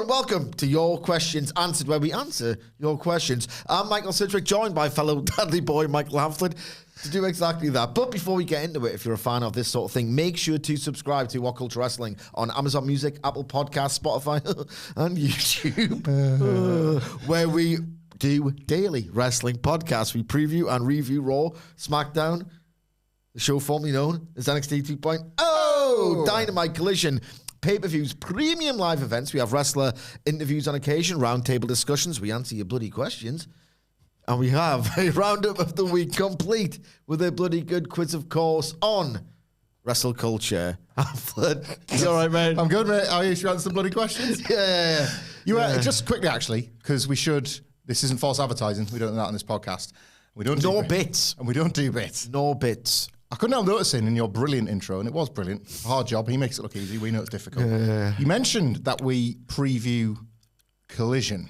and welcome to Your Questions Answered, where we answer your questions. I'm Michael Sidgwick, joined by fellow Dudley boy Michael Hamflett to do exactly that. But before we get into it, if you're a fan of this sort of thing, make sure to subscribe to WhatCulture Wrestling on Amazon Music, Apple Podcasts, Spotify, and YouTube, where we do daily wrestling podcasts. We preview and review Raw, SmackDown, the show formerly known as NXT 2.0, Dynamite, Collision, pay-per-views, premium live events. We have wrestler interviews on occasion, roundtable discussions. We answer your bloody questions. And we have a roundup of the week complete with a bloody good quiz, of course, on Wrestle Culture. You all right, mate? I'm good, mate. How are you? Should we answer some bloody questions? Yeah. Just quickly, actually, because we should. This isn't false advertising. We don't do that on this podcast. We don't No do bits. And we don't do bits. No bits. I couldn't help noticing in your brilliant intro, and it was brilliant. Hard job. He makes it look easy. We know it's difficult. You mentioned that we preview Collision.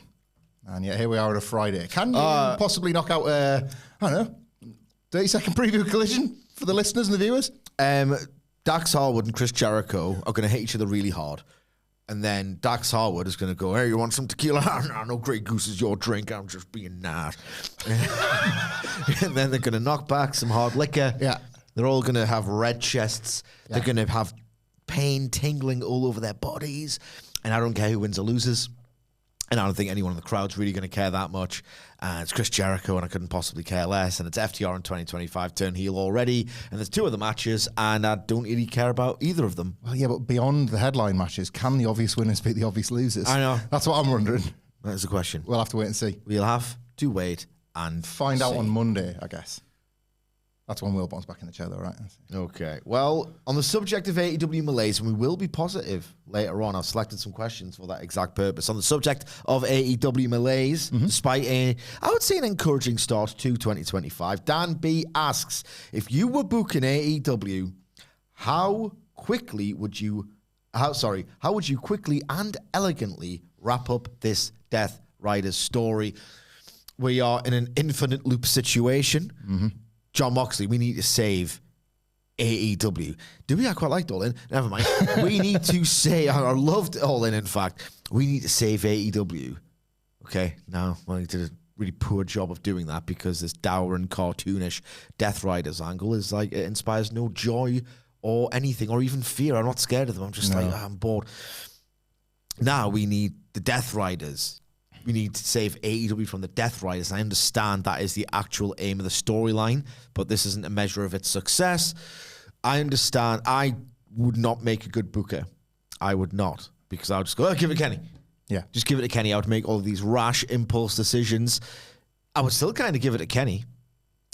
And yet here we are on a Friday. Can you possibly knock out, I don't know, 30-second preview of Collision for the listeners and the viewers? Dax Harwood and Chris Jericho are going to hit each other really hard. And then Dax Harwood is going to go, hey, you want some tequila? No, Grey Goose is your drink. I'm just being nice. And then they're going to knock back some hard liquor. Yeah. They're all going to have red chests. Yeah. They're going to have pain tingling all over their bodies. And I don't care who wins or loses. And I don't think anyone in the crowd's really going to care that much. It's Chris Jericho, and I couldn't possibly care less. And it's FTR in 2025, turn heel already. And there's two other matches, and I don't really care about either of them. Well, yeah, but beyond the headline matches, can the obvious winners beat the obvious losers? I know. That's what I'm wondering. That's the question. We'll have to wait and see. We'll have to wait and find out on Monday, I guess. That's when Wilborn's back in the chair, though, right? Okay. Well, on the subject of AEW malaise, and we will be positive later on, I've selected some questions for that exact purpose. On the subject of AEW malaise, despite I would say an encouraging start to 2025, Dan B asks, if you were booking AEW, how would you quickly and elegantly wrap up this Death Riders story? We are in an infinite loop situation. John Moxley, we need to save AEW. Do we? I quite liked All In. Never mind. We need to say, I loved All In fact. We need to save AEW. Okay, now, well, he did a really poor job of doing that because this dour and cartoonish Death Riders angle is like, it inspires no joy or anything or even fear. I'm not scared of them. I'm just I'm bored. Now we need the Death Riders. We need to save AEW from the Death Riders. I understand that is the actual aim of the storyline, but this isn't a measure of its success. I understand. I would not make a good booker. I would not, because I would just go, give it to Kenny. Yeah. Just give it to Kenny. I would make all of these rash impulse decisions. I would still kind of give it to Kenny.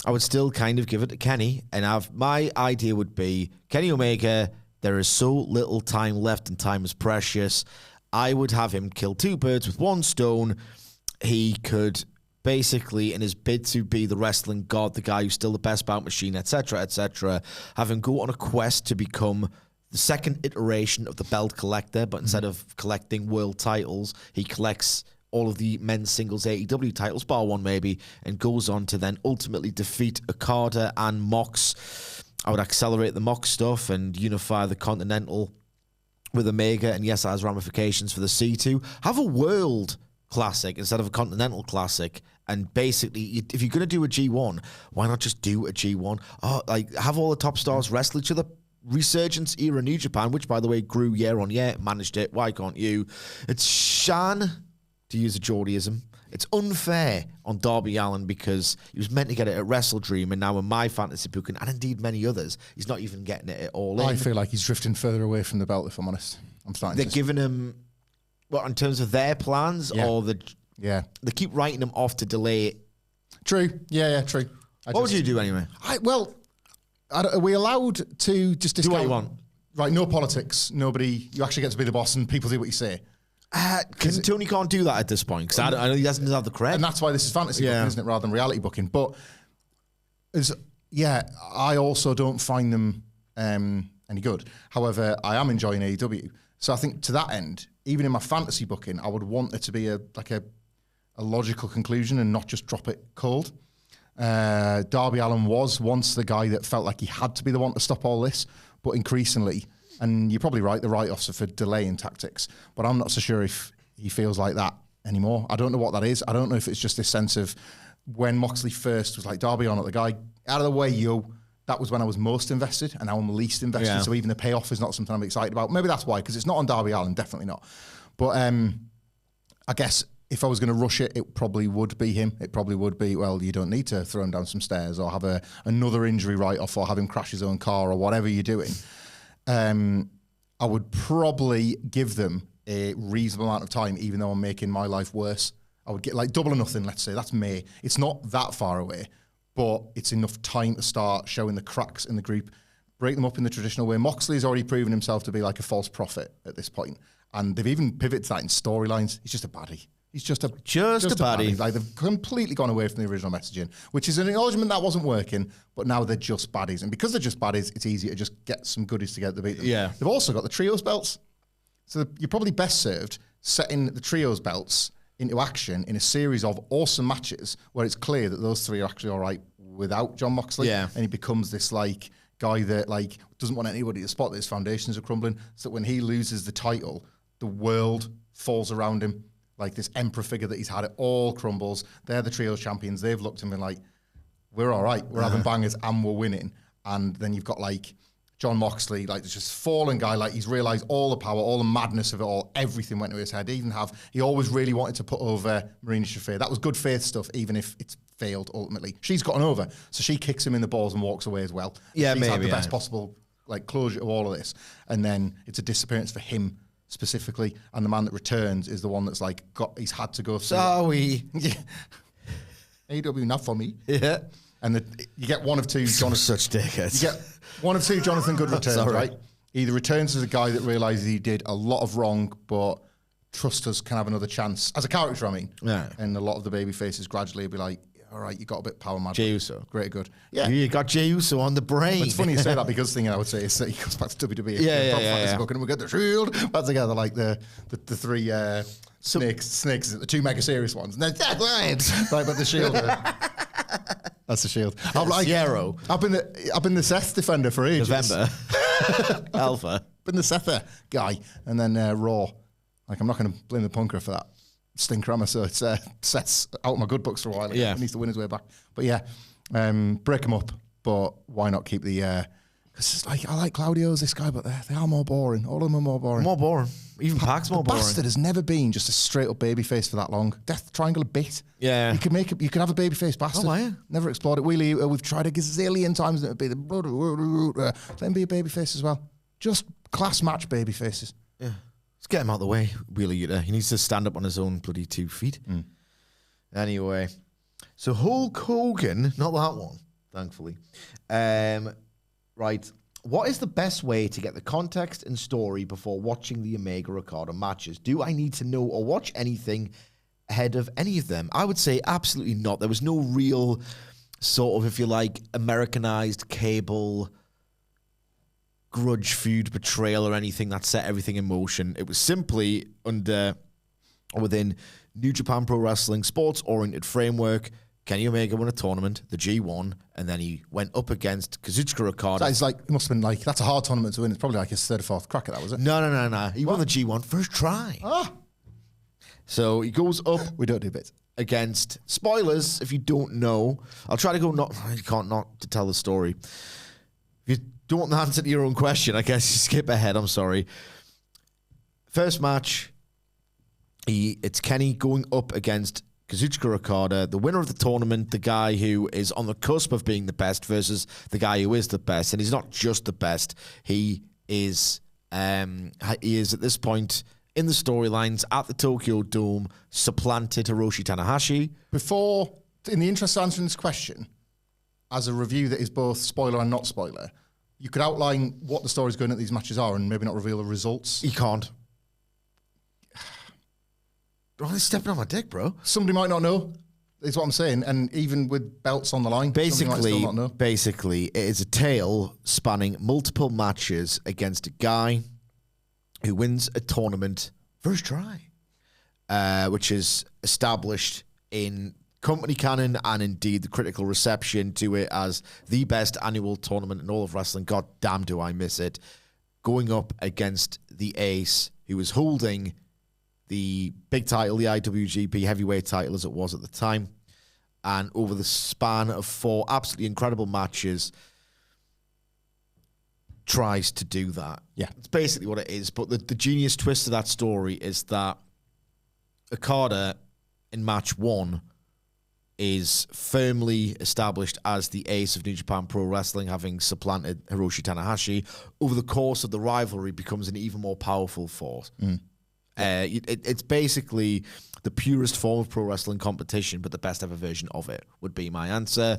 And my idea would be, Kenny Omega, there is so little time left and time is precious. I would have him kill two birds with one stone. He could basically, in his bid to be the wrestling god, the guy who's still the best bout machine, etc., have him go on a quest to become the second iteration of the belt collector, but instead of collecting world titles, he collects all of the men's singles AEW titles, bar one maybe, and goes on to then ultimately defeat Okada and Mox. I would accelerate the Mox stuff and unify the Continental with Omega, and yes, that has ramifications for the C2. Have a world classic instead of a continental classic, and basically, if you're going to do a G1, why not just do a G1? Have all the top stars wrestle each other. Resurgence era New Japan, which, by the way, grew year on year, managed it. Why can't you? It's Shan, to use a Geordieism. It's unfair on Darby Allin because he was meant to get it at Wrestle Dream, and now in my fantasy booking, and indeed many others, he's not even getting it at All In. I feel like he's drifting further away from the belt, if I'm honest. They're giving him, in terms of their plans, or they keep writing him off to delay it. True. Yeah, true. What would you do anyway? Are we allowed to just discount? Do what you want. Right, no politics. Nobody, you actually get to be the boss and people do what you say. Tony can't do that at this point because I know he doesn't have the credit. And that's why this is fantasy booking, isn't it, rather than reality booking. But, I also don't find them any good. However, I am enjoying AEW. So I think to that end, even in my fantasy booking, I would want there to be a logical conclusion and not just drop it cold. Darby Allin was once the guy that felt like he had to be the one to stop all this, but increasingly, and you're probably right, the write-offs are for delaying tactics, but I'm not so sure if he feels like that anymore. I don't know what that is. I don't know if it's just this sense of when Moxley first was like, Darby on it, the guy, out of the way, yo. That was when I was most invested, and now I'm least invested. Yeah. So even the payoff is not something I'm excited about. Maybe that's why, because it's not on Darby Allin, definitely not. But I guess if I was going to rush it, it probably would be him. It probably would be, well, you don't need to throw him down some stairs or have another injury write-off or have him crash his own car or whatever you're doing. I would probably give them a reasonable amount of time, even though I'm making my life worse. I would get like double or nothing, let's say. That's May. It's not that far away, but it's enough time to start showing the cracks in the group, break them up in the traditional way. Moxley's already proven himself to be like a false prophet at this point, and they've even pivoted to that in storylines. He's just a baddie. He's just a baddie. Like, they've completely gone away from the original messaging, which is an acknowledgement that wasn't working, but now they're just baddies. And because they're just baddies, it's easy to just get some goodies together to beat them. Yeah. They've also got the trios belts. So you're probably best served setting the trios belts into action in a series of awesome matches where it's clear that those three are actually all right without Jon Moxley. Yeah. And he becomes this like guy that like doesn't want anybody to spot that his foundations are crumbling, so that when he loses the title, the world falls around him. Like this emperor figure that he's had, it all crumbles. They're the trios champions. They've looked and been like, we're all right. We're having bangers and we're winning. And then you've got like Jon Moxley, like this just fallen guy, like he's realised all the power, all the madness of it all, everything went to his head. He always really wanted to put over Marina Shafir. That was good faith stuff, even if it's failed ultimately. She's gotten over, so she kicks him in the balls and walks away as well. Yeah, she's had the best possible like closure to all of this. And then it's a disappearance for him specifically, and the man that returns is the one that's like he's had to go through. Sorry. Yeah. AEW, not for me. Yeah. And you get one of two Jonathan. Such dickheads. You get one of two Jonathan Good returns, right? Either returns as a guy that realises he did a lot of wrong, but trust us, can have another chance. As a character, I mean. Yeah. And a lot of the baby faces gradually will be like, all right, you got a bit power mad. Jey Uso. Great, good. Yeah. You got Jey Uso on the brain. But it's funny you say that, because the thing I would say is that he goes back to WWE. Yeah. And we get the Shield back together, like the three snakes, the two mega serious ones. And then, right, but the Shield. That's the Shield. I'm like Yarrow. I've been the Seth defender for ages. November. Alpha. Been the Sether guy. And then Raw. Like, I'm not going to blame the punker for that stinker, so it's Seth's out of my good books for a while. He needs to win his way back. But yeah, break him up. But why not keep the... Because it's like, I like Claudio's this guy, but they are more boring. All of them are more boring. More boring. Even Pac's more boring. Bastard has never been just a straight up babyface for that long. Death Triangle a bit. Yeah. You could have a babyface bastard. Oh, yeah. Never explored it. We've tried a gazillion times and it'd be let him be a babyface as well. Just class match babyfaces. Yeah. Let's get him out of the way, Wheeler Yuta. He needs to stand up on his own bloody 2 feet. Anyway. So Hulk Hogan, not that one, thankfully. Right. What is the best way to get the context and story before watching the Omega Okada matches? Do I need to know or watch anything ahead of any of them? I would say absolutely not. There was no real sort of, if you like, Americanized cable grudge feud betrayal or anything that set everything in motion. It was simply within New Japan Pro Wrestling sports-oriented framework. Kenny Omega won a tournament, the G1, and then he went up against Kazuchika Okada. So it's like, it must have been like, that's a hard tournament to win. It's probably like his third or fourth crack at that, was it? No. He won the G1 first try. So he goes up. We don't do bits. Against, spoilers, if you don't know. I'll try to go you can't not to tell the story. If you don't want the answer to your own question, I guess you skip ahead. I'm sorry. First match, it's Kenny going up against Kazuchika Okada, the winner of the tournament, the guy who is on the cusp of being the best versus the guy who is the best. And he's not just the best. He is at this point in the storylines at the Tokyo Dome, supplanted Hiroshi Tanahashi. Before, in the interest of answering this question, as a review that is both spoiler and not spoiler, you could outline what the stories going at these matches are and maybe not reveal the results. You can't. Bro, they're stepping on my dick, bro. Somebody might not know, is what I'm saying. And even with belts on the line, somebody might still not know. Basically, it is a tale spanning multiple matches against a guy who wins a tournament first try, which is established in company canon and indeed the critical reception to it as the best annual tournament in all of wrestling. God damn, do I miss it. Going up against the ace who is holding the big title, the IWGP heavyweight title as it was at the time. And over the span of 4 absolutely incredible matches, tries to do that. Yeah. It's basically what it is. But the genius twist of that story is that Okada in match 1 is firmly established as the ace of New Japan Pro Wrestling, having supplanted Hiroshi Tanahashi. Over the course of the rivalry, becomes an even more powerful force. It's basically the purest form of pro wrestling competition, but the best ever version of it would be my answer.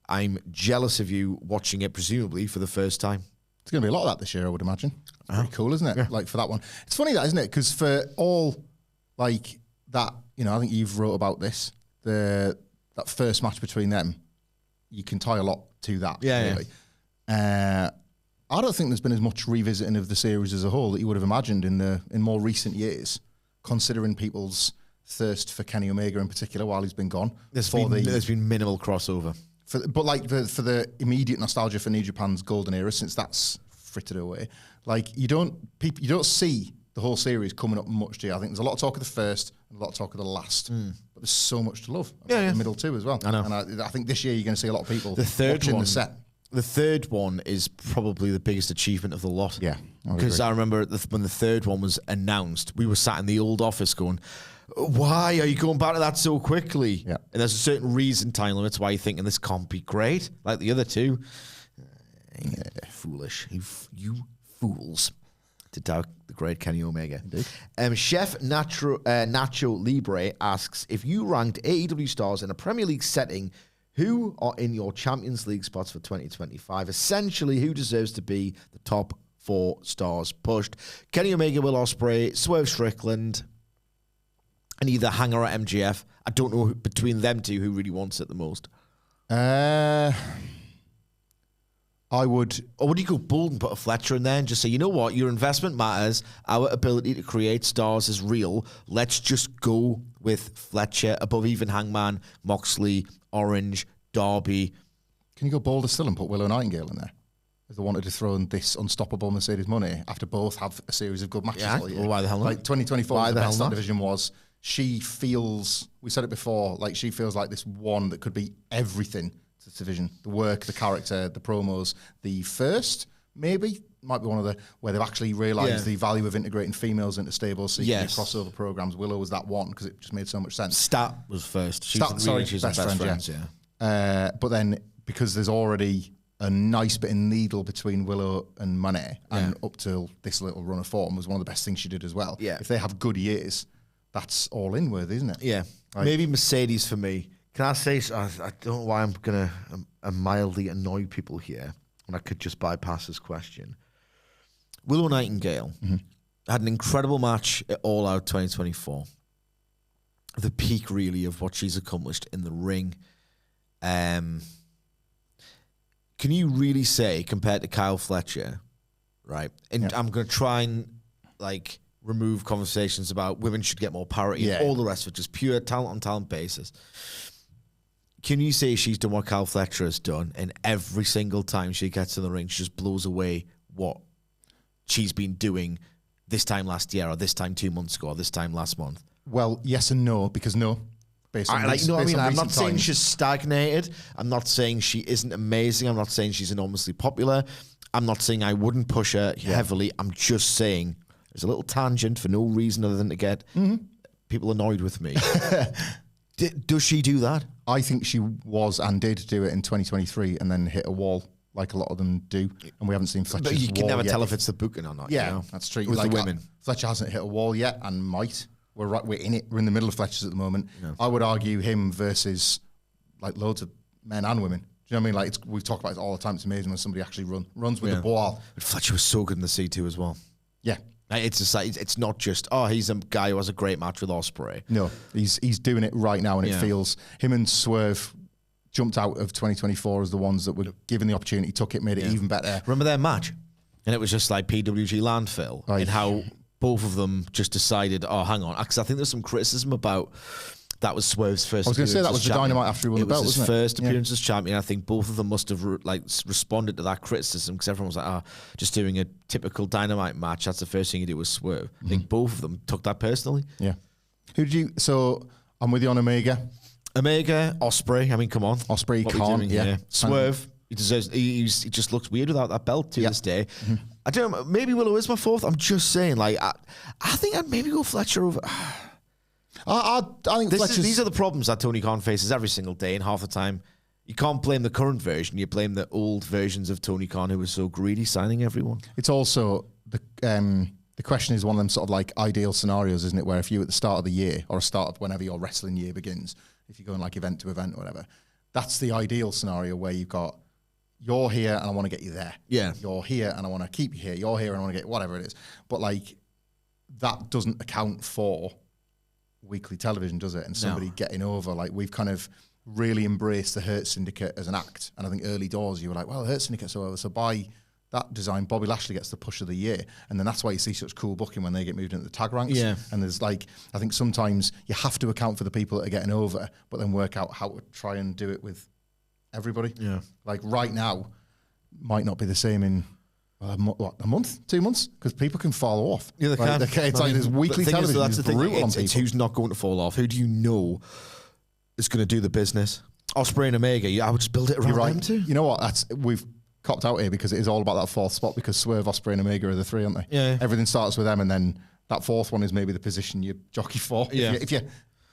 I'm jealous of you watching it, presumably, for the first time. There's going to be a lot of that this year, I would imagine. It's pretty cool, isn't it? Yeah. Like, for that one. It's funny that, isn't it? Because for all, like, that, you know, I think you've wrote about this, that first match between them, you can tie a lot to that, really. I don't think there's been as much revisiting of the series as a whole that you would have imagined in more recent years, considering people's thirst for Kenny Omega in particular while he's been gone. There's been minimal crossover. But like for the immediate nostalgia for New Japan's golden era, since that's frittered away, like you don't see the whole series coming up much, do you? I think there's a lot of talk of the first and a lot of talk of the last, but there's so much to love. The middle too as well. I know. And I think this year you're going to see a lot of people watching the set. The third one is probably the biggest achievement of the lot. Yeah. Because I remember when the third one was announced, we were sat in the old office going, why are you going back to that so quickly? Yeah. And there's a certain reason, time limits, why you're thinking this can't be great, like the other two. Foolish. You fools. To doubt the great Kenny Omega. Chef Nacho Libre asks, if you ranked AEW stars in a Premier League setting, who are in your Champions League spots for 2025? Essentially, who deserves to be the top 4 stars pushed? Kenny Omega, Will Ospreay, Swerve Strickland, and either Hanger or MGF. I don't know between them two who really wants it the most. I would... Or would you go bold and put a Fletcher in there and just say, you know what, your investment matters, our ability to create stars is real, let's just go with Fletcher above even Hangman, Moxley, Orange, Darby. Can you go bolder still and put Willow Nightingale in there? If they wanted to throw in this unstoppable Mercedes money after both have a series of good matches all year. Well, why the hell not? Like 2024, the best that division was. She feels, we said it before, like she feels like this one that could be everything to this division. The work, the character, the promos. The first, maybe, might be one of the, where they've actually realised the value of integrating females into stables so you can do crossover programs. Willow was that one because it just made so much sense. Stat was first. She's best friends, But then, because there's already a nice bit of needle between Willow and Monet, and up till this little run of form was one of the best things she did as well. Yeah. If they have good years, that's all in worth, isn't it? Yeah. Like, maybe Mercedes for me. Can I say, I don't know why I'm going to mildly annoy people here, and I could just bypass this question. Willow Nightingale had an incredible match at All Out 2024. The peak, really, of what she's accomplished in the ring. Can you really say, compared to Kyle Fletcher, right? And I'm going to try and, like, remove conversations about women should get more parity and all the rest of it, just pure talent on talent basis. Can you say she's done what Kyle Fletcher has done, and every single time she gets in the ring, she just blows away what she's been doing this time last year, or this time 2 months ago, or this time last month? Well, yes and no, because no. Based on I'm not saying she's stagnated. I'm not saying she isn't amazing. I'm not saying she's enormously popular. I'm not saying I wouldn't push her heavily. I'm just saying there's a little tangent for no reason other than to get people annoyed with me. Does she do that? I think she was and did do it in 2023 and then hit a wall like a lot of them do. And we haven't seen Fletcher's wall yet. But you can never tell if it's the booking or not. Yeah, you know? That's true. With the women. Fletcher hasn't hit a wall yet and might. We're in it. We're in the middle of Fletcher's at the moment. Yeah. I would argue him versus like loads of men and women. Do you know what I mean? Like we talk about it all the time. It's amazing when somebody actually runs with the ball. But Fletcher was so good in the C2 as well. Yeah. It's just like, it's not just, he's a guy who has a great match with Ospreay. No, he's doing it right now, and it feels him and Swerve jumped out of 2024 as the ones that were given the opportunity, took it, made it even better. Remember their match? And it was just like PWG landfill, and how both of them just decided, hang on, because I think there's some criticism about That was Swerve's first. I was going to say that was the Dynamite after he won the belt, wasn't it? wasn't it? First appearance as champion. I think both of them must have responded to that criticism because everyone was like, just doing a typical Dynamite match. That's the first thing you do with Swerve. I think both of them took that personally. Yeah. Who did you? So I'm with you on Omega. Omega, Ospreay. I mean, come on, Ospreay, Khan. Yeah. Swerve. He deserves. He just looks weird without that belt to this day. I don't know. Maybe Willow is my fourth. I'm just saying. Like, I think I'd maybe go Fletcher over. I think these are the problems that Tony Khan faces every single day, and half the time you can't blame the current version. You blame the old versions of Tony Khan who was so greedy signing everyone. It's also the question is one of them sort of like ideal scenarios, isn't it? Where if you at the start of the year or start of whenever your wrestling year begins, if you're going like event to event or whatever, that's the ideal scenario where you've got you're here and I want to get you there. Yeah. You're here and I want to keep you here. You're here and I want to get whatever it is. But like that doesn't account for weekly television, does it? And somebody getting over, like we've kind of really embraced the Hurt Syndicate as an act. And I think early doors you were like, well, the Hurt Syndicate's over. So by that design, Bobby Lashley gets the push of the year. And then that's why you see such cool booking when they get moved into the tag ranks. Yeah. And there's like, I think sometimes you have to account for the people that are getting over, but then work out how to try and do it with everybody. Yeah. Like right now might not be the same in a month, 2 months, because people can fall off. Yeah, they can. It's like there's weekly television. That's the thing. It's who's not going to fall off. Who do you know is going to do the business? Ospreay and Omega. I would just build it around them too. You know what? We've copped out here because it is all about that fourth spot because Swerve, Ospreay and Omega are the three, aren't they? Yeah. Everything starts with them, and then that fourth one is maybe the position you jockey for. Yeah. If you're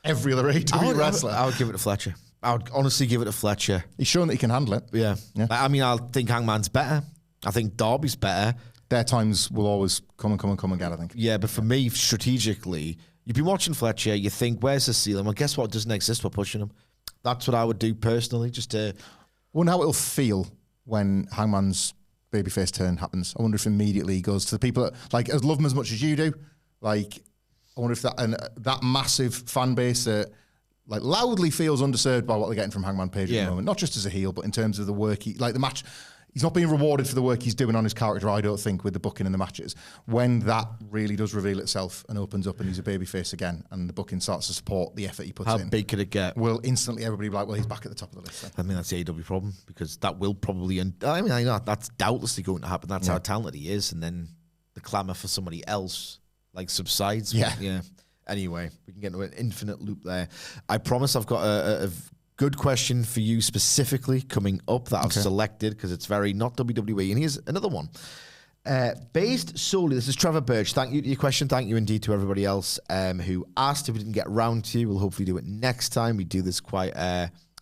every other AEW wrestler. I would give it to Fletcher. I would honestly give it to Fletcher. He's shown that he can handle it. Yeah. I mean, I think Hangman's better. I think Darby's better. Their times will always come again, I think. Yeah, but for me, strategically, you've been watching Fletcher, you think, where's the ceiling? Well, guess what? It doesn't exist. We're pushing him. That's what I would do personally, just to... I wonder how it'll feel when Hangman's babyface turn happens. I wonder if immediately he goes to the people that, like, love him as much as you do. Like, I wonder if that massive fan base that like loudly feels underserved by what they're getting from Hangman Page at the moment, not just as a heel, but in terms of the work the match. He's not being rewarded for the work he's doing on his character, I don't think, with the booking and the matches. When that really does reveal itself and opens up and he's a babyface again and the booking starts to support the effort he puts in. How big could it get? Will instantly everybody be like, well, he's back at the top of the list then. I mean, that's the AEW problem because that will probably... I know that's doubtlessly going to happen. That's how talented he is. And then the clamour for somebody else like subsides. Yeah. Anyway, we can get into an infinite loop there. I promise I've got a good question for you specifically coming up that I've selected because it's very not WWE. And here's another one. Based solely, this is Trevor Birch. Thank you to your question. Thank you indeed to everybody else who asked. If we didn't get around to, we'll hopefully do it next time. We do this quite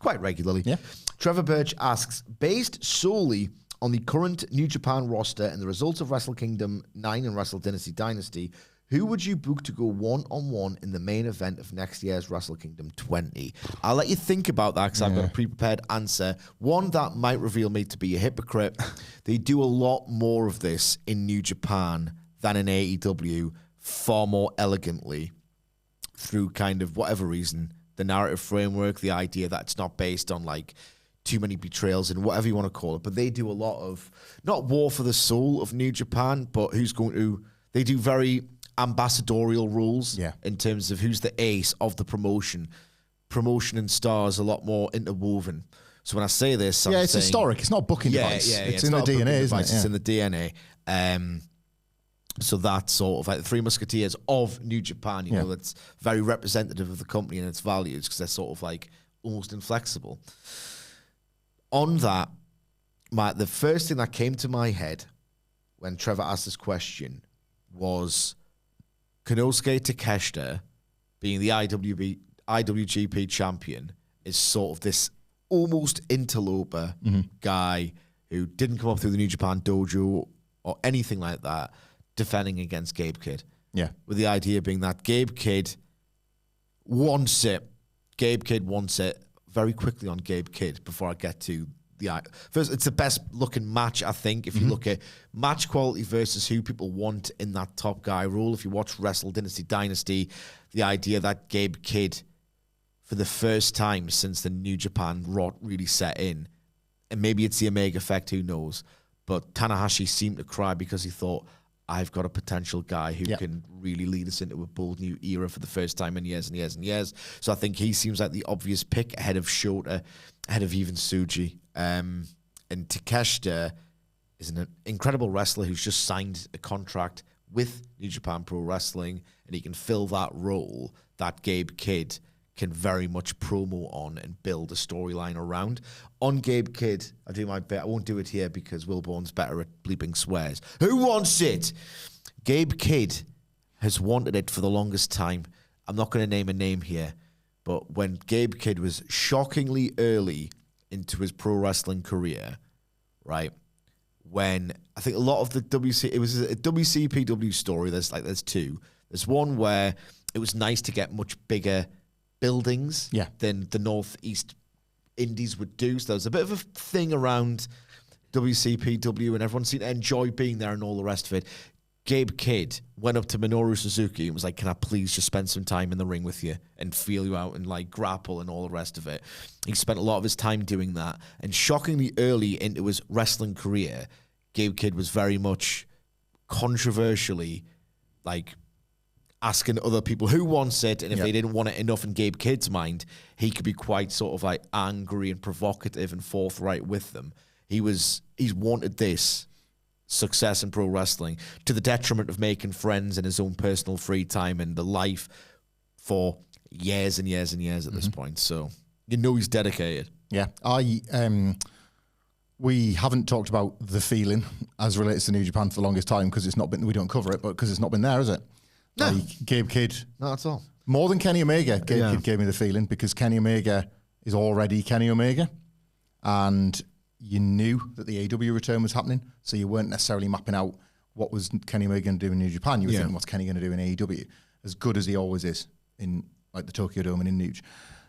regularly. Yeah. Trevor Birch asks, based solely on the current New Japan roster and the results of Wrestle Kingdom 9 and Wrestle Dynasty, who would you book to go one-on-one in the main event of next year's Wrestle Kingdom 20? I'll let you think about that because I've got a pre-prepared answer. One that might reveal me to be a hypocrite. They do a lot more of this in New Japan than in AEW, far more elegantly through kind of whatever reason, the narrative framework, the idea that it's not based on like too many betrayals and whatever you want to call it. But they do a lot of, not war for the soul of New Japan, but they do very ambassadorial rules in terms of who's the ace of the promotion. Promotion and stars a lot more interwoven. So when I say this, I'm it's saying, historic. It's not a booking device. It's in the DNA, isn't it? It's in the DNA. So that's sort of like the Three Musketeers of New Japan. You know, that's very representative of the company and its values because they're sort of like almost inflexible. On that, the first thing that came to my head when Trevor asked this question was Konosuke Takeshita being the IWGP champion is sort of this almost interloper guy who didn't come up through the New Japan dojo or anything like that, defending against Gabe Kidd. Yeah. With the idea being that Gabe Kidd wants it very quickly on Gabe Kidd before I get to first, it's the best looking match, I think, if you look at match quality versus who people want in that top guy role. If you watch Wrestle Dynasty, the idea that Gabe Kidd, for the first time since the New Japan rot really set in, and maybe it's the Omega effect, who knows, but Tanahashi seemed to cry because he thought, I've got a potential guy who can really lead us into a bold new era for the first time in years and years and years. So I think he seems like the obvious pick ahead of Shota, ahead of even Tsuji. And Takeshita is an incredible wrestler who's just signed a contract with New Japan Pro Wrestling, and he can fill that role that Gabe Kidd can very much promo on and build a storyline around. On Gabe Kidd, I do my bit. I won't do it here because Will Bourne's better at bleeping swears. Who wants it? Gabe Kidd has wanted it for the longest time. I'm not going to name a name here, but when Gabe Kidd was shockingly early into his pro wrestling career, right, when I think a lot of the it was a WCPW story. There's two. There's one where it was nice to get much bigger buildings than the Northeast Indies would do. So there was a bit of a thing around WCPW and everyone seemed to enjoy being there and all the rest of it. Gabe Kidd went up to Minoru Suzuki and was like, can I please just spend some time in the ring with you and feel you out and like grapple and all the rest of it. He spent a lot of his time doing that. And shockingly early into his wrestling career, Gabe Kidd was very much controversially like asking other people who wants it, and if they didn't want it enough in Gabe Kidd's mind, he could be quite sort of like angry and provocative and forthright with them. He's wanted this success in pro wrestling to the detriment of making friends in his own personal free time and the life for years and years and years at this point. So you know he's dedicated. Yeah. We haven't talked about the feeling as relates to New Japan for the longest time because it's not been, we don't cover it, but because it's not been there, is it? No. Like Gabe Kidd. Not at all. More than Kenny Omega, Gabe Kidd gave me the feeling because Kenny Omega is already Kenny Omega. And you knew that the AEW return was happening, so you weren't necessarily mapping out what was Kenny Omega going to do in New Japan. You were thinking, what's Kenny going to do in AEW? As good as he always is in like the Tokyo Dome and in Nuge.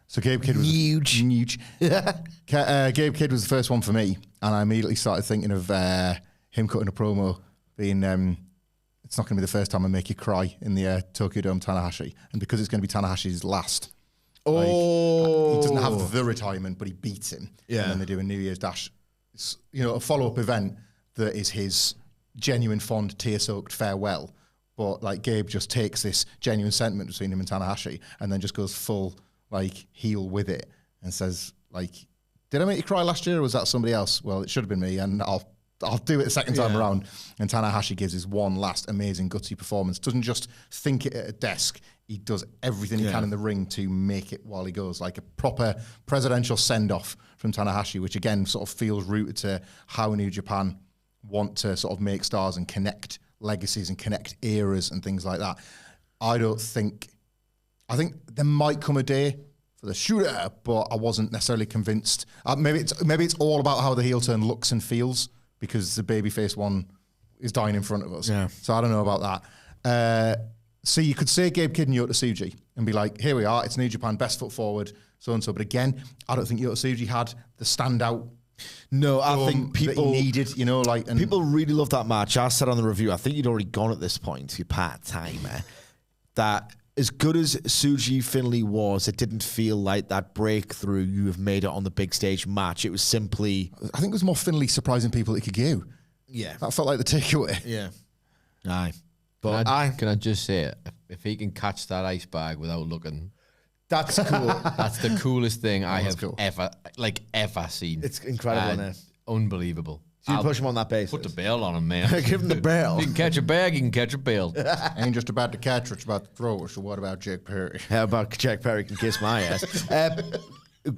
So Gabe Kidd was huge. Gabe Kidd was the first one for me, and I immediately started thinking of him cutting a promo, being it's not going to be the first time I make you cry in the Tokyo Dome Tanahashi, and because it's going to be Tanahashi's last. Like, he doesn't have the retirement, but he beats him. Yeah, and then they do a New Year's Dash, a follow-up event that is his genuine, fond, tear-soaked farewell. But like Gabe just takes this genuine sentiment between him and Tanahashi, and then just goes full like heel with it and says like, "Did I make you cry last year, or was that somebody else? Well, it should have been me, and I'll do it the second time around." And Tanahashi gives his one last amazing gutsy performance. Doesn't just think it at a desk. He does everything he can in the ring to make it while he goes. Like a proper presidential send-off from Tanahashi, which again sort of feels rooted to how New Japan want to sort of make stars and connect legacies and connect eras and things like that. I think there might come a day for the shooter, but I wasn't necessarily convinced. Maybe it's all about how the heel turn looks and feels, because the babyface one is dying in front of us. Yeah. So I don't know about that. So you could say Gabe Kidd and Yota Tsuji and be like, here we are, it's New Japan, best foot forward, so-and-so. But again, I don't think Yota Tsuji had the standout. No, I think people needed, and people really love that match. I said on the review, I think you'd already gone at this point, your part-timer, that as good as Tsuji Finlay was, it didn't feel like that breakthrough you have made it on the big stage match. It was simply... I think it was more Finlay surprising people that he could go. Yeah. That felt like the takeaway. Yeah. Aye. But can I just say, if he can catch that iceberg without looking... That's cool. That's the coolest thing I have ever seen. It's incredible, isn't it? Unbelievable. So you push him on that basis. Put the bail on him, man. Give him the bail. You can catch a bag, you can catch a bail. Ain't just about to catch her, it's about to throw her. So what about Jack Perry? How about Jack Perry can kiss my ass? A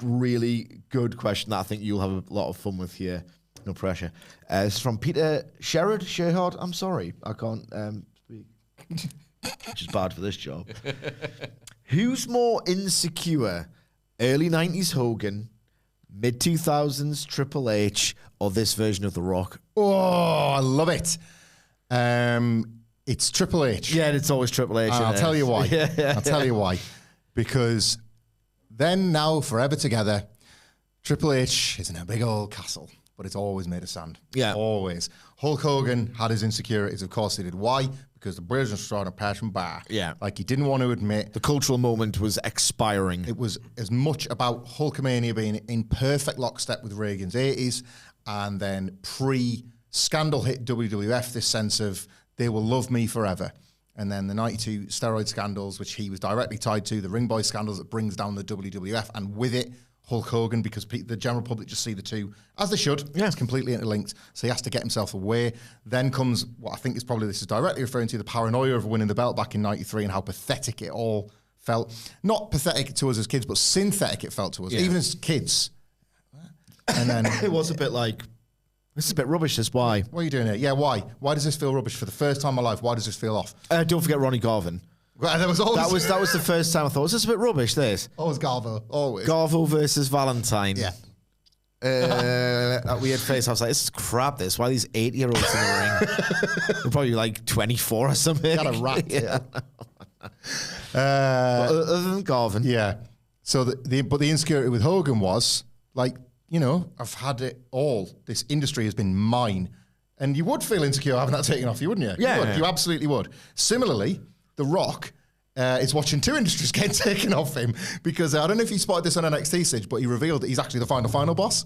really good question that I think you'll have a lot of fun with here. No pressure. It's from Peter Sherrod. I'm sorry, I can't speak. Which is bad for this job. Who's more insecure? Early 90s Hogan, mid-2000s Triple H, or this version of The Rock? Oh, I love it. It's Triple H. Yeah, it's always Triple H. And I'll tell you why. I'll tell you why. Because then, now, forever together, Triple H is in a big old castle, but it's always made of sand. Yeah. Always. Hulk Hogan had his insecurities. Of course he did. Why? Because the business started to pass him by. Yeah. Like he didn't want to admit. The cultural moment was expiring. It was as much about Hulkamania being in perfect lockstep with Reagan's 80s and then pre-scandal hit WWF, this sense of they will love me forever. And then the 92 steroid scandals, which he was directly tied to, the Ring Boy scandals that brings down the WWF, and with it, Hulk Hogan, because the general public just see the two, as they should. Yeah. It's completely interlinked, so he has to get himself away. Then comes what I think is probably, this is directly referring to the paranoia of winning the belt back in 93 and how pathetic it all felt. Not pathetic to us as kids, but synthetic it felt to us, even as kids. And then it was a bit like, this is a bit rubbish, this. Why? What are you doing here? Yeah, why? Why does this feel rubbish? For the first time in my life, why does this feel off? Don't forget Ronnie Garvin. That was the first time I thought, was this a bit rubbish, this? Always Garvo. Always. Garvo versus Valentine. Yeah. That weird face. I was like, this is crap, this. Why are these 8-year-olds in the ring? They're probably like 24 or something. Got a rat. Yeah. Other than Garvin. Yeah. So but the insecurity with Hogan was like, you know, I've had it all. This industry has been mine. And you would feel insecure having that taken off you, wouldn't you? Yeah. You would. You absolutely would. Similarly, The Rock is watching two industries get taken off him because I don't know if you spotted this on NXT, Sidge, but he revealed that he's actually the final boss.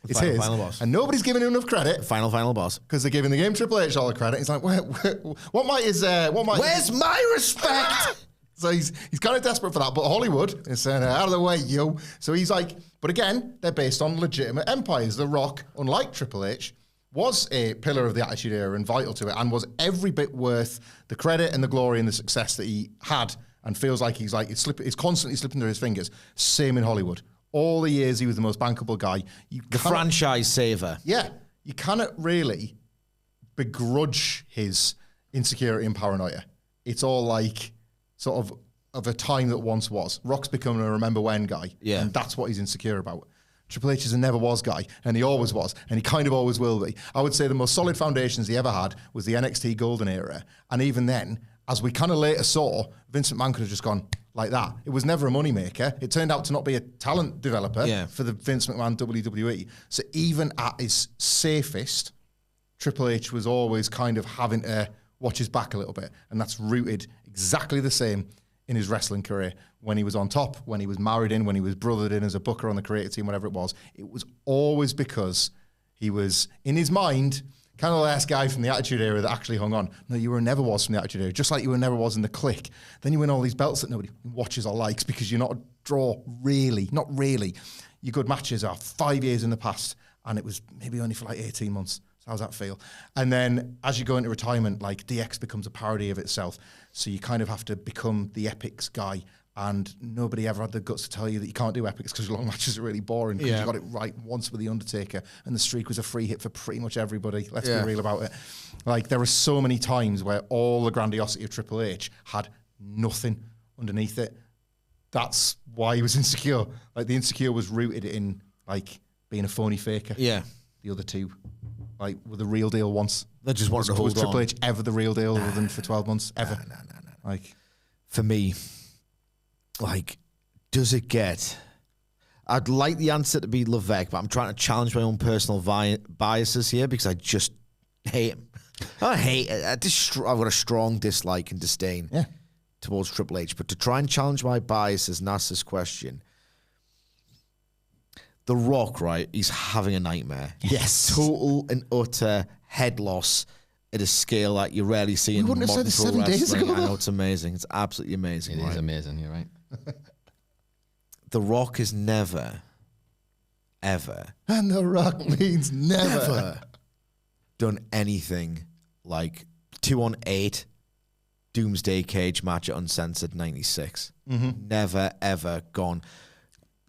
It's his. Final boss. And nobody's giving him enough credit. Final boss. Because they're giving the game Triple H all the credit. He's like, what might is... Where's my respect? So he's kind of desperate for that, but Hollywood is saying, out of the way, yo. So he's like, but again, they're based on legitimate empires. The Rock, unlike Triple H, was a pillar of the Attitude Era and vital to it, and was every bit worth the credit and the glory and the success that he had, and feels like he's constantly slipping through his fingers. Same in Hollywood. All the years he was the most bankable guy. The franchise saver. Yeah. You cannot really begrudge his insecurity and paranoia. It's all like sort of a time that once was. Rock's becoming a remember when guy. Yeah. And that's what he's insecure about. Triple H is a never was guy, and he always was, and he kind of always will be. I would say the most solid foundations he ever had was the NXT Golden Era. And even then, as we kind of later saw, Vince McMahon could have just gone like that. It was never a moneymaker. It turned out to not be a talent developer for the Vince McMahon WWE. So even at his safest, Triple H was always kind of having to watch his back a little bit. And that's rooted exactly the same in his wrestling career. When he was on top, when he was married in, when he was brothered in as a booker on the creative team, whatever it was always because he was, in his mind, kind of the last guy from the Attitude Era that actually hung on. No, you were never was from the Attitude Era, just like you were never was in the Click. Then you win all these belts that nobody watches or likes because you're not a draw, really. Not really. Your good matches are 5 years in the past, and it was maybe only for like 18 months. So how's that feel? And then as you go into retirement, like DX becomes a parody of itself. So you kind of have to become the epics guy. And nobody ever had the guts to tell you that you can't do epics because your long matches are really boring because you got it right once with The Undertaker, and the streak was a free hit for pretty much everybody. Let's be real about it. Like, there are so many times where all the grandiosity of Triple H had nothing underneath it. That's why he was insecure. Like, the insecure was rooted in, like, being a phony faker. Yeah. The other two, like, were the real deal once. They just wanted to hold on. Was Triple H ever the real deal other than for 12 months? Ever? No. Like, for me, like, does it get... I'd like the answer to be Levesque, but I'm trying to challenge my own personal biases here because I just hate him. I hate it. I've got a strong dislike and disdain towards Triple H. But to try and challenge my biases and ask this question, The Rock, right, he's having a nightmare. Yes. Total and utter head loss at a scale that you rarely see in modern pro said wrestling. 7 days ago. I know, it's amazing. It's absolutely amazing. It is amazing, you're right. The Rock has never, ever... And The Rock means never. ...done anything like 2-on-8 Doomsday Cage match at Uncensored 96. Mm-hmm. Never, ever gone...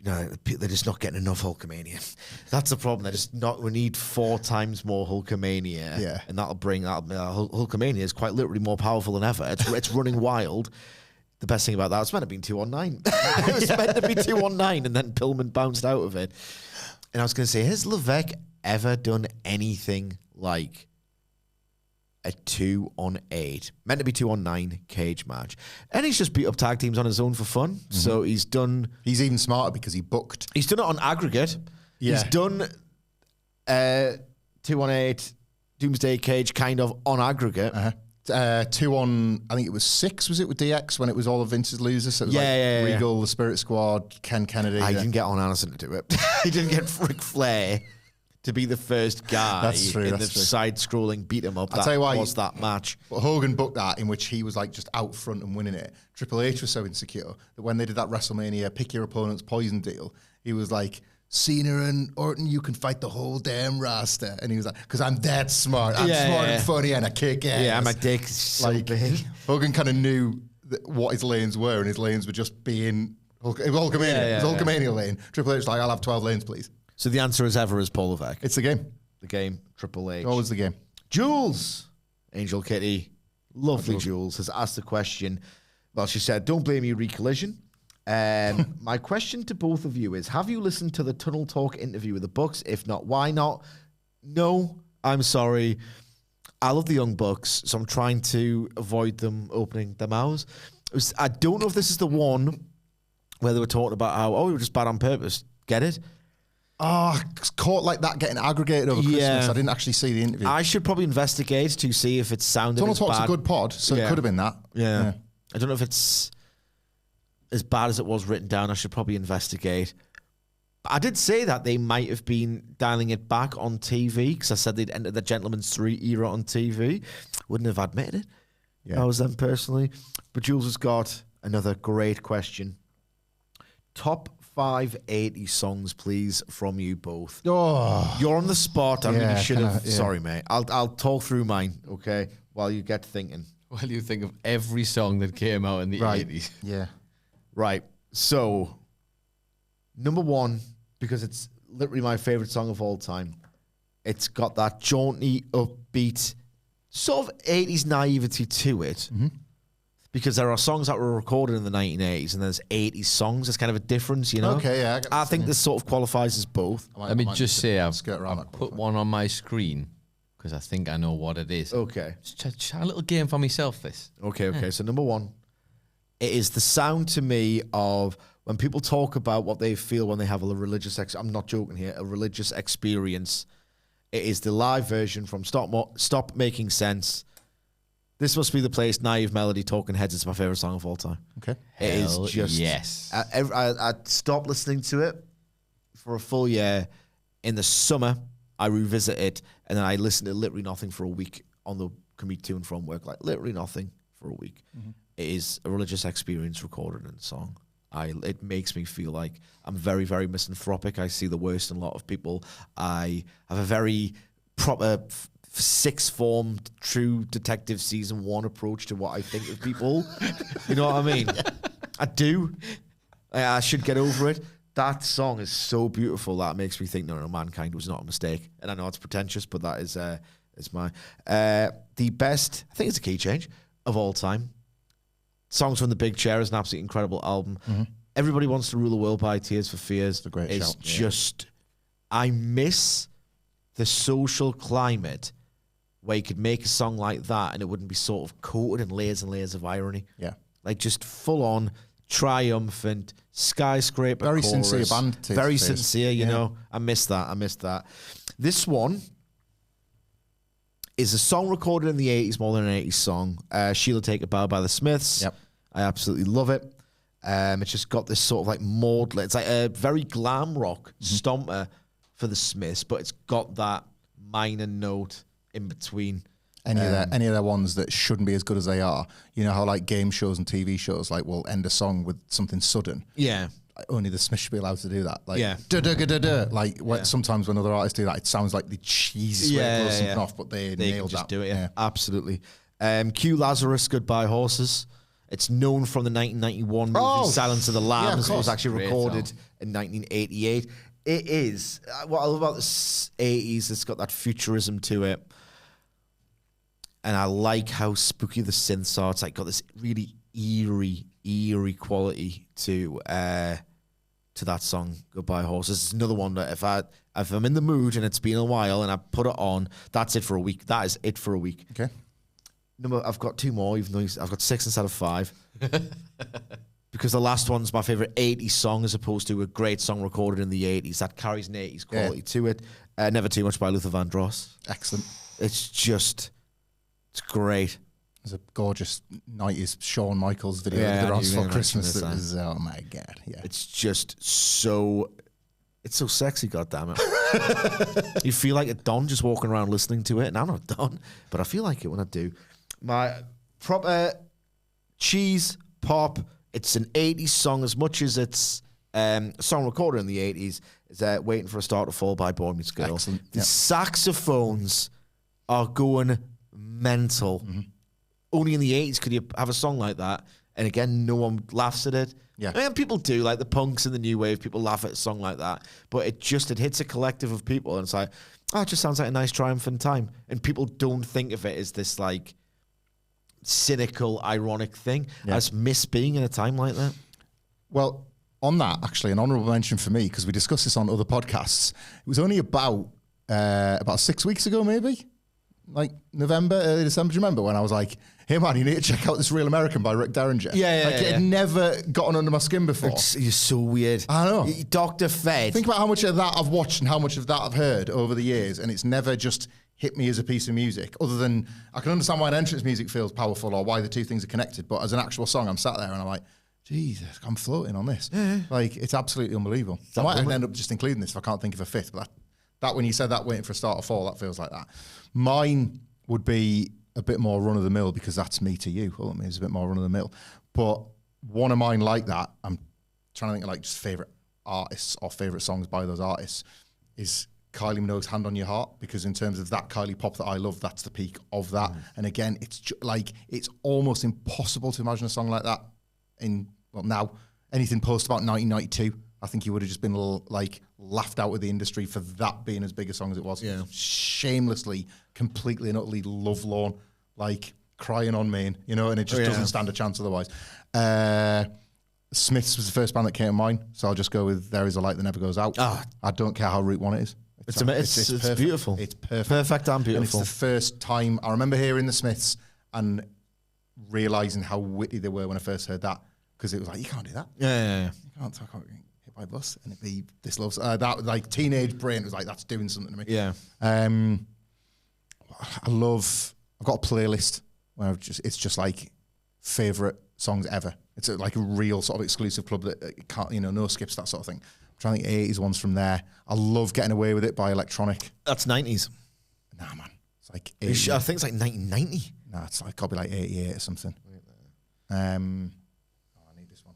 No, they're just not getting enough Hulkamania. That's the problem. They're just not. We need 4 times more Hulkamania. Yeah. And that'll bring... Hulkamania is quite literally more powerful than ever. It's running wild. The best thing about that, it's meant to be 2-on-9. It was meant to be 2-on-9, and then Pillman bounced out of it. And I was going to say, has Levesque ever done anything like a 2-on-8, meant to be 2-on-9 cage match? And he's just beat up tag teams on his own for fun. Mm-hmm. So he's done... He's even smarter because he booked. He's done it on aggregate. Yeah. He's done 2-on-8 Doomsday Cage kind of on aggregate. 2 on, I think it was 6, was it, with DX when it was all of Vince's losers? So it was Regal, the Spirit Squad, Ken Kennedy. He didn't get on Anderson to do it. He didn't get Ric Flair to be the first guy That's true, in the that's true. side-scrolling beat-em-up. I'll tell you why was that match. But Hogan booked that in which he was like just out front and winning it. Triple H was so insecure that when they did that WrestleMania pick your opponent's poison deal, he was like, Cena and Orton, you can fight the whole damn roster. And he was like, because I'm that smart. I'm smart and funny and I kick ass. Yeah, my dick's so big. Hogan kind of knew what his lanes were, and his lanes were just being Hulkamania. It was Hulkamania lane. Triple H was like, I'll have 12 lanes, please. So the answer is ever is Paul Levesque. It's the game. The game, Triple H. Always the game. Jules, Angel Kitty, lovely Jules, has asked the question. Well, she said, don't blame you, Recollision. My question to both of you is, have you listened to the Tunnel Talk interview with the Bucks? If not, why not? No, I'm sorry. I love the Young Bucks, so I'm trying to avoid them opening their mouths. I don't know if this is the one where they were talking about how, we were just bad on purpose. Get it? Caught like that getting aggregated over Christmas. I didn't actually see the interview. I should probably investigate to see if it sounded Tunnel as Talk's bad. a good pod, so it could have been that. Yeah. I don't know if it's as bad as it was written down. I should probably investigate. But I did say that they might have been dialing it back on TV because I said they'd entered the Gentleman's 3 era on TV. Wouldn't have admitted it. Yeah. I was them personally. But Jules has got another great question. Top 5 80 songs, please, from you both. Oh, you're on the spot. I really should have. Yeah. Sorry, mate. I'll talk through mine, okay, while you get thinking. While you think of every song that came out in the 80s. Yeah. Right. So, number 1, because it's literally my favorite song of all time. It's got that jaunty, upbeat, sort of 80s naivety to it. Mm-hmm. Because there are songs that were recorded in the 1980s and there's 80s songs. It's kind of a difference, you know? Okay, yeah. I think this sort of qualifies as both. Let me just say, I've put one on my screen because I think I know what it is. Okay. Just a little game for myself, this. Okay. So number 1, it is the sound to me of when people talk about what they feel when they have a religious, I'm not joking here, a religious experience. It is the live version from Stop Making Sense. This Must Be the Place, Naive Melody, Talking Heads. It's my favorite song of all time. Okay. It is just... Yes. I stopped listening to it for a full year. In the summer, I revisit it, and then I listen to literally nothing for a week on the commute to and from work. Like, literally nothing for a week. Mm-hmm. It is a religious experience recorded in a song. It makes me feel like I'm very, very misanthropic. I see the worst in a lot of people. I have a very proper... sixth form True Detective season 1 approach to what I think of people. You know what I mean? I do. I should get over it. That song is so beautiful that it makes me think, no, Mankind was not a mistake. And I know it's pretentious, but that is my the best, I think it's a key change of all time. Songs from the Big Chair is an absolutely incredible album. Mm-hmm. Everybody Wants to Rule the World by Tears for Fears. It's a great shout. Just, I miss the social climate where you could make a song like that and it wouldn't be sort of coated in layers and layers of irony. Yeah. Like just full on, triumphant, skyscraper very chorus. Sincere band. Very sincere, you know. I miss that. This one is a song recorded in the 80s more than an 80s song. Sheila Take a Bow by the Smiths. Yep. I absolutely love it. It's just got this sort of like maudlin. It's like a very glam rock stomper for the Smiths, but it's got that minor note in between. Any of their ones that shouldn't be as good as they are. You know how like game shows and TV shows like will end a song with something sudden. Yeah. Only the Smiths should be allowed to do that. Like, yeah. Like sometimes when other artists do that, it sounds like the cheesiest way to close something off, but they nailed just that. Do it. Yeah. Absolutely. Q Lazarus, Goodbye Horses. It's known from the 1991 movie Silence of the Lambs. It was actually recorded in 1988. It is what I love about the 80s. It's got that futurism to it. And I like how spooky the synths are. It's like got this really eerie quality to that song, Goodbye Horses. It's another one that if I'm in the mood and it's been a while and I put it on, that's it for a week. That is it for a week. Okay. I've got 2 more, even though I've got 6 instead of 5. Because the last one's my favorite 80s song as opposed to a great song recorded in the 80s. That carries an 80s quality to it. Never Too Much by Luther Vandross. Excellent. It's great. There's a gorgeous 90s Shawn Michaels video of the Ross for Christmas. That was, oh my God. Yeah. It's just so, it's so sexy, goddammit. You feel like a Don just walking around listening to it, and I'm not Don, but I feel like it when I do. My proper cheese pop. It's an 80s song as much as it's a song recorded in the 80s. Is Waiting for a Star to Fall by Boy Meets Girl. Excellent. The saxophones are going mental. Mm-hmm. Only in the 80s could you have a song like that. And again, no one laughs at it. Yeah. I mean, people do, like the punks and the new wave, people laugh at a song like that. But it hits a collective of people, and it's like, oh, it just sounds like a nice triumphant time. And people don't think of it as this like cynical, ironic thing. Yeah. I just miss being in a time like that. Well, on that, actually, an honourable mention for me, because we discussed this on other podcasts. It was only about 6 weeks ago, maybe, like November, early December. Do you remember when I was like, hey man, you need to check out this Real American by Rick Derringer? It had never gotten under my skin before. You're so weird. I know. Dr. Fed. Think about how much of that I've watched and how much of that I've heard over the years, and it's never just hit me as a piece of music. Other than I can understand why an entrance music feels powerful or why the two things are connected, but as an actual song, I'm sat there and I'm like, Jesus, I'm floating on this. Like, it's absolutely unbelievable. I might end up just including this if I can't think of a fifth, but that when you said that, Waiting for a Star to Fall, that feels like that. Mine would be a bit more run-of-the-mill, because that's me to you. Ultimately, it's a bit more run-of-the-mill. But one of mine like that, I'm trying to think of like just favourite artists or favourite songs by those artists, is Kylie Minogue's Hand on Your Heart, because in terms of that Kylie pop that I love, that's the peak of that. And again, it's it's almost impossible to imagine a song like that now, anything post about 1992. I think you would have just been laughed out of the industry for that being as big a song as it was. Yeah. Shamelessly, completely and utterly lovelorn, like crying on me, and it just doesn't stand a chance otherwise. Smiths was the first band that came to mind, so I'll just go with There Is a Light That Never Goes Out. I don't care how Route 1 it is. It's perfect. beautiful. It's perfect. Perfect and beautiful. And it's the first time I remember hearing the Smiths and realising how witty they were when I first heard that, because it was like, you can't do that. Yeah. You can't talk about getting hit by a bus and it be this loves that, like, teenage brain was like, that's doing something to me. Yeah. I've got a playlist where it's just like favourite songs ever. It's like a real sort of exclusive club that can't, no skips, that sort of thing. I'm trying to think 80s ones from there. I love Getting Away With It by Electronic. That's 90s. Nah, man. It's like I think it's like 1990. Nah, it's like, got to be like 88 or something. I need this one.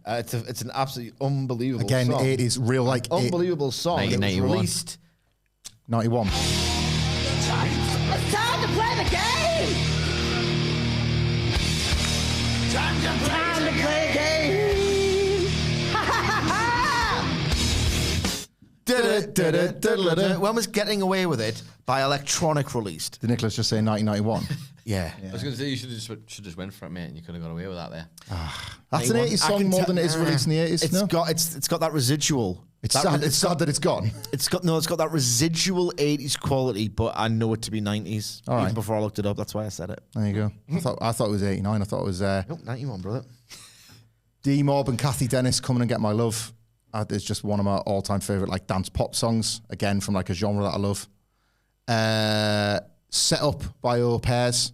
It's an absolutely unbelievable Again, song. it is real, like... Unbelievable song. It was 1991. released... 91. It's time to play the game! Time to play the game! Ha ha ha ha! When was Getting Away With It by Electronic released? Did Nicholas just say 1991? Yeah. I was going to say you should just went for it, mate, and you could have got away with that there. That's an 80s song more than it is released in the 80s. It's got that residual. It's sad that it's gone. It's got that residual 80s quality, but I know it to be 90s. All right. Even before I looked it up, that's why I said it. There you go. I thought it was 89. I thought it was Nope, 91, brother. D-Mob and Kathy Dennis, Coming and Get My Love. It's just one of my all-time favourite like dance pop songs, again from like a genre that I love. Set Up by Au Pairs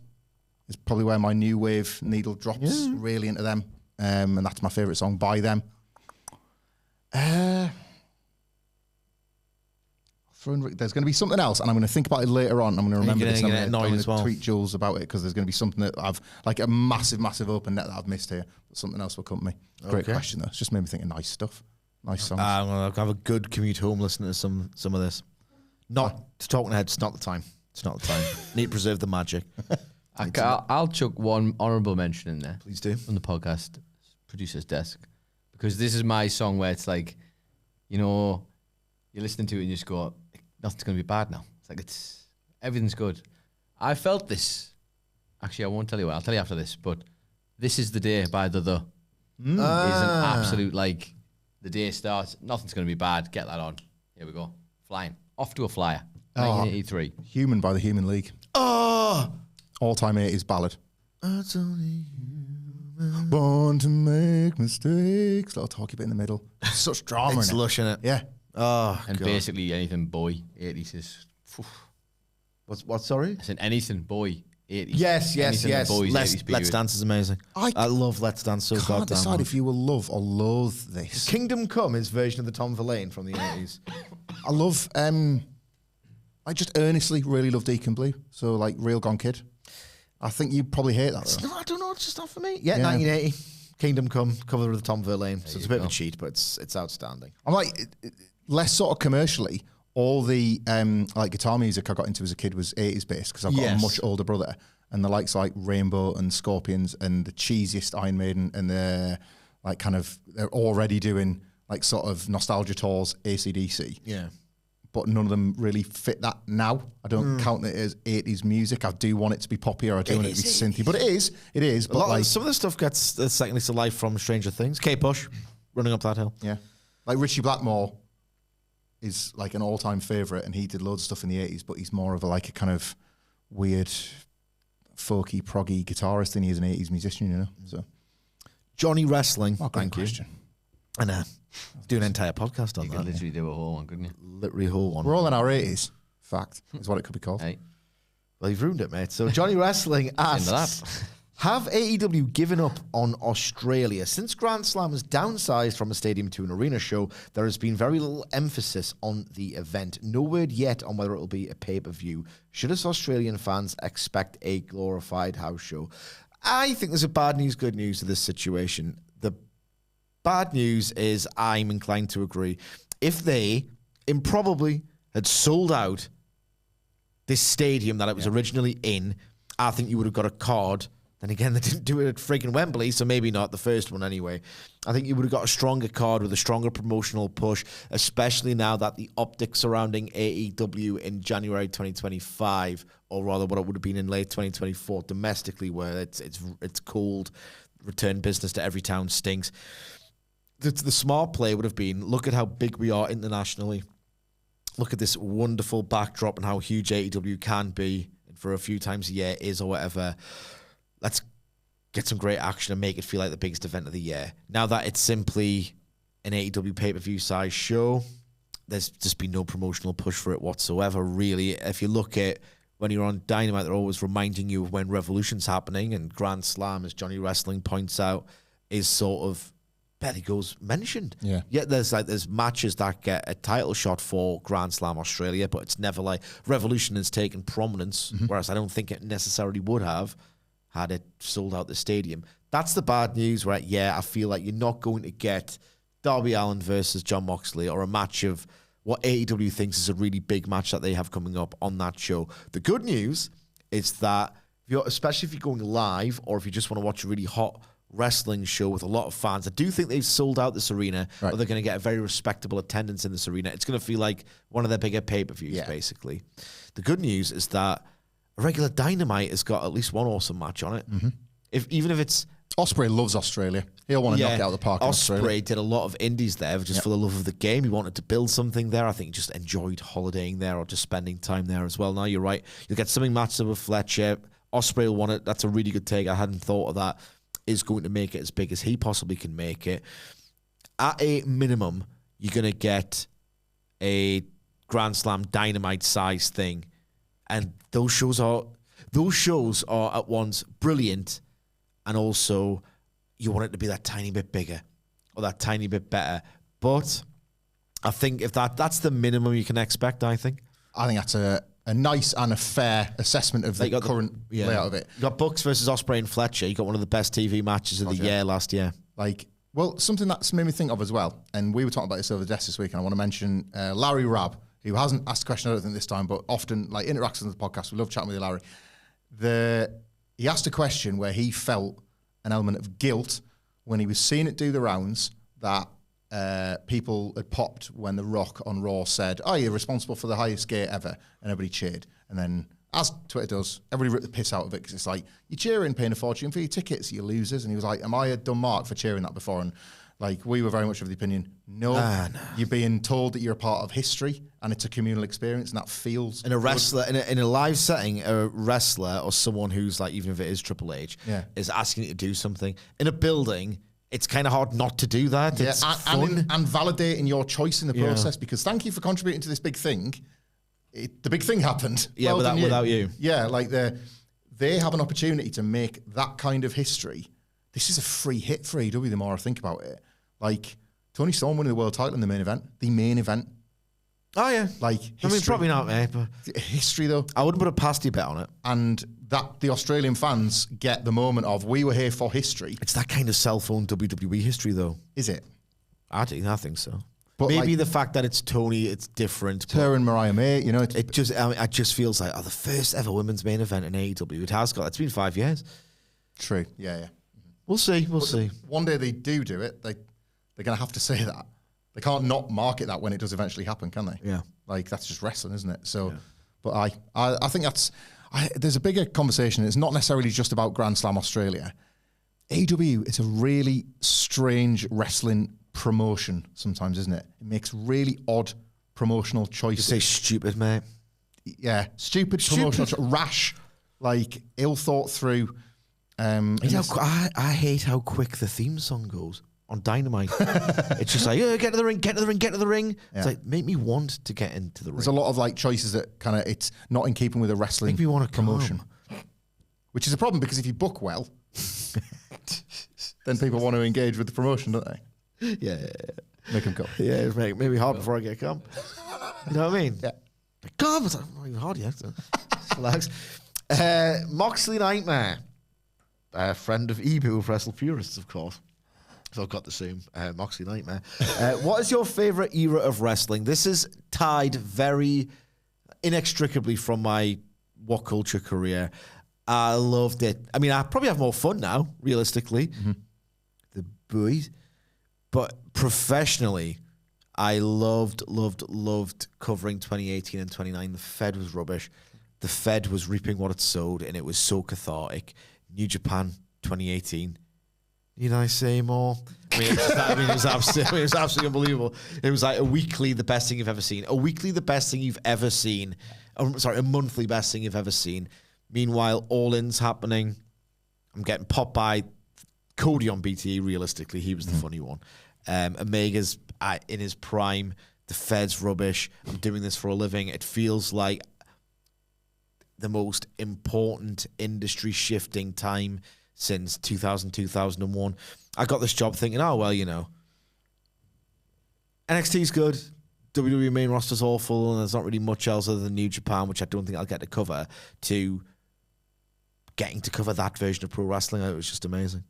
is probably where my new wave needle drops really into them, and that's my favourite song by them. There's going to be something else, and I'm going to think about it later on. I'm going to remember this. I'm going to tweet Jules about it, because there's going to be something that I've, like a massive open net that I've missed here. But something else will come to me. Great question, though. It's just made me think of nice stuff. Nice songs. I'm going to have a good commute home listening to some of this. Not to Talking Heads, it's not the time. It's not the time. Need to preserve the magic. I'll chuck one honourable mention in there. Please do. On the podcast producer's desk. Because this is my song where it's like, you're listening to it and you just go, nothing's going to be bad now. It's like, everything's good. I felt this. Actually, I won't tell you what. I'll tell you after this. But This Is the Day by The. Is an absolute, like, the day starts, nothing's going to be bad. Get that on. Here we go. Flying. Off to a flyer. 1983. Human by the Human League. Oh! All-time 80s ballad. It's only human. Born to make mistakes. Little talky bit in the middle. Such drama It's in it. lush in it. Yeah. Oh, And God. basically anything boy, 80s is... What, sorry? I said anything boy, 80s. Yes. Anything that boys, 80s Let's period. Dance is amazing. I love Let's Dance so Can't goddamn decide much. if you will love or loathe this. Kingdom Come is version of the Tom Verlaine from the 80s. I love, I just earnestly really love Deacon Blue. So like Real Gone Kid. I think you probably hate that. No, I don't know. It's just not for me. Yeah, 1980. Kingdom Come, cover with Tom Verlaine. So it's a bit of a cheat, but it's outstanding. I'm like, less sort of commercially, all the like guitar music I got into as a kid was 80s based because I've got a much older brother. And the likes like Rainbow and Scorpions and the cheesiest Iron Maiden and they're like kind of, they're already doing like sort of nostalgia tours, AC/DC. Yeah. But none of them really fit that now. I don't count it as 80s music. I do want it to be poppier. I do want it to be synthy. But it is. But like, some of the stuff gets a second lease of life from Stranger Things. Kate Bush, running up that hill. Yeah. Like Richie Blackmore is like an all-time favourite and he did loads of stuff in the 80s, but he's more of a like a kind of weird, folky, proggy guitarist than he is an 80s musician, you know? So Johnny Wrestling. great Thank question. You. And do an entire podcast on You that. could literally do a whole one, couldn't you? Literally a whole one. We're all in our 80s. Fact is what it could be called. Hey. Well, you've ruined it, mate. So Johnny Wrestling asks, have AEW given up on Australia? Since Grand Slam has downsized from a stadium to an arena show, there has been very little emphasis on the event. No word yet on whether it will be a pay-per-view. Should us Australian fans expect a glorified house show? I think there's a bad news, good news to this situation. The bad news is I'm inclined to agree. If they improbably had sold out this stadium that it was originally in, I think you would have got a card. Then again, they didn't do it at freaking Wembley, so maybe not the first one anyway. I think you would have got a stronger card with a stronger promotional push, especially now that the optics surrounding AEW in January 2025, or rather what it would have been in late 2024 domestically, where it's cold, return business to every town stinks. The smart play would have been, look at how big we are internationally. Look at this wonderful backdrop and how huge AEW can be for a few times a year is or whatever. Let's get some great action and make it feel like the biggest event of the year. Now that it's simply an AEW pay-per-view size show, there's just been no promotional push for it whatsoever, really. If you look at when you're on Dynamite, they're always reminding you of when Revolution's happening, and Grand Slam, as Johnny Wrestling points out, is sort of barely goes mentioned. Yeah. Yet there's matches that get a title shot for Grand Slam Australia, but it's never like Revolution has taken prominence, whereas I don't think it necessarily would have had it sold out the stadium. That's the bad news, right? Yeah, I feel like you're not going to get Darby Allin versus Jon Moxley or a match of what AEW thinks is a really big match that they have coming up on that show. The good news is that, especially if you're going live or if you just want to watch a really hot wrestling show with a lot of fans, I do think they've sold out this arena, or they're going to get a very respectable attendance in this arena. It's going to feel like one of their bigger pay-per-views, basically. The good news is that a regular Dynamite has got at least one awesome match on it. Even if it's... Ospreay loves Australia. He'll want to knock it out of the park in Australia. Ospreay did a lot of indies there just for the love of the game. He wanted to build something there. I think he just enjoyed holidaying there or just spending time there as well. Now you're right. You'll get something matched up with Fletcher. Ospreay will want it. That's a really good take. I hadn't thought of that. Is going to make it as big as he possibly can make it. At a minimum, you're going to get a Grand Slam Dynamite size thing. And those shows are at once brilliant, and also you want it to be that tiny bit bigger or that tiny bit better. But I think if that's the minimum you can expect, I think that's a nice and a fair assessment of the current layout of it. You got Bucks versus Ospreay and Fletcher. You got one of the best TV matches of the year last year. Something that's made me think of as well, and we were talking about this over the desk this week, and I want to mention Larry Rabb, who hasn't asked a question, I don't think, this time, but often interacts on the podcast. We love chatting with you, Larry. He asked a question where he felt an element of guilt when he was seeing it do the rounds that people had popped when The Rock on Raw said, "Oh, you're responsible for the highest gate ever," and everybody cheered. And then, as Twitter does, everybody ripped the piss out of it because it's like, you're cheering, paying a fortune for your tickets, you losers. And he was like, "Am I a dumb mark for cheering that before?" And we were very much of the opinion, no. You're being told that you're a part of history and it's a communal experience, and that feels... In a wrestler, in a live setting, a wrestler or someone who's like, even if it is Triple H, is asking you to do something. In a building, it's kind of hard not to do that. Yeah, it's fun. And validating your choice in the process, because thank you for contributing to this big thing. The big thing happened. Yeah, without you. Yeah, they have an opportunity to make that kind of history. This is a free hit for AEW the more I think about it. Tony Storm winning the world title in the main event. Oh, yeah. Like, I mean, probably not, mate. But history, though. I wouldn't put a pasty bet on it. And that the Australian fans get the moment of, we were here for history. It's that kind of cell phone WWE history, though. Is it? I think so. But maybe like, the fact that it's Tony, it's different. her and Mariah May, you know. It just feels like the first ever women's main event in AEW. It has got. It's been 5 years. True. Yeah. We'll see. We'll see. One day they do it. They're going to have to say that. They can't not market that when it does eventually happen, can they? Yeah. Like, that's just wrestling, isn't it? So, but I think there's a bigger conversation. It's not necessarily just about Grand Slam Australia. AEW, it's a really strange wrestling promotion sometimes, isn't it? It makes really odd promotional choices. You say stupid, mate. Yeah, stupid promotional rash, like ill thought through. I hate how quick the theme song goes on Dynamite. It's just like, get to the ring, get to the ring, get to the ring. Yeah. It's like, make me want to get into the ring. There's a lot of like choices that kind of, it's not in keeping with a wrestling Make me want to promotion. Which is a problem because if you book well, then people want to engage with the promotion, don't they? Yeah. Make them go. Yeah, it's maybe hard before I get come. You know what I mean? Yeah. God, it's not even hard yet. So. Relax. Moxley Nightmare. A friend of Ebu, Wrestle Purists, of course. So I've got the same Moxley Nightmare. What is your favourite era of wrestling? This is tied very inextricably from my WhatCulture career. I loved it. I mean, I probably have more fun now, realistically. Mm-hmm. The boys. But professionally, I loved covering 2018 and 29. The Fed was rubbish. The Fed was reaping what it sowed, and it was so cathartic. New Japan 2018. Need I say more? I mean, it was absolutely unbelievable. It was like a weekly, the best thing you've ever seen. A weekly, the best thing you've ever seen. A monthly best thing you've ever seen. Meanwhile, All In's happening. I'm getting popped by Cody on BTE, realistically. He was the funny one. Omega's in his prime. The Fed's rubbish. I'm doing this for a living. It feels like the most important industry shifting time since 2000, 2001. I got this job thinking, oh, well, you know, NXT's good. WWE main roster's awful, and there's not really much else other than New Japan, which I don't think I'll get to cover, to getting to cover that version of pro wrestling. It was just amazing.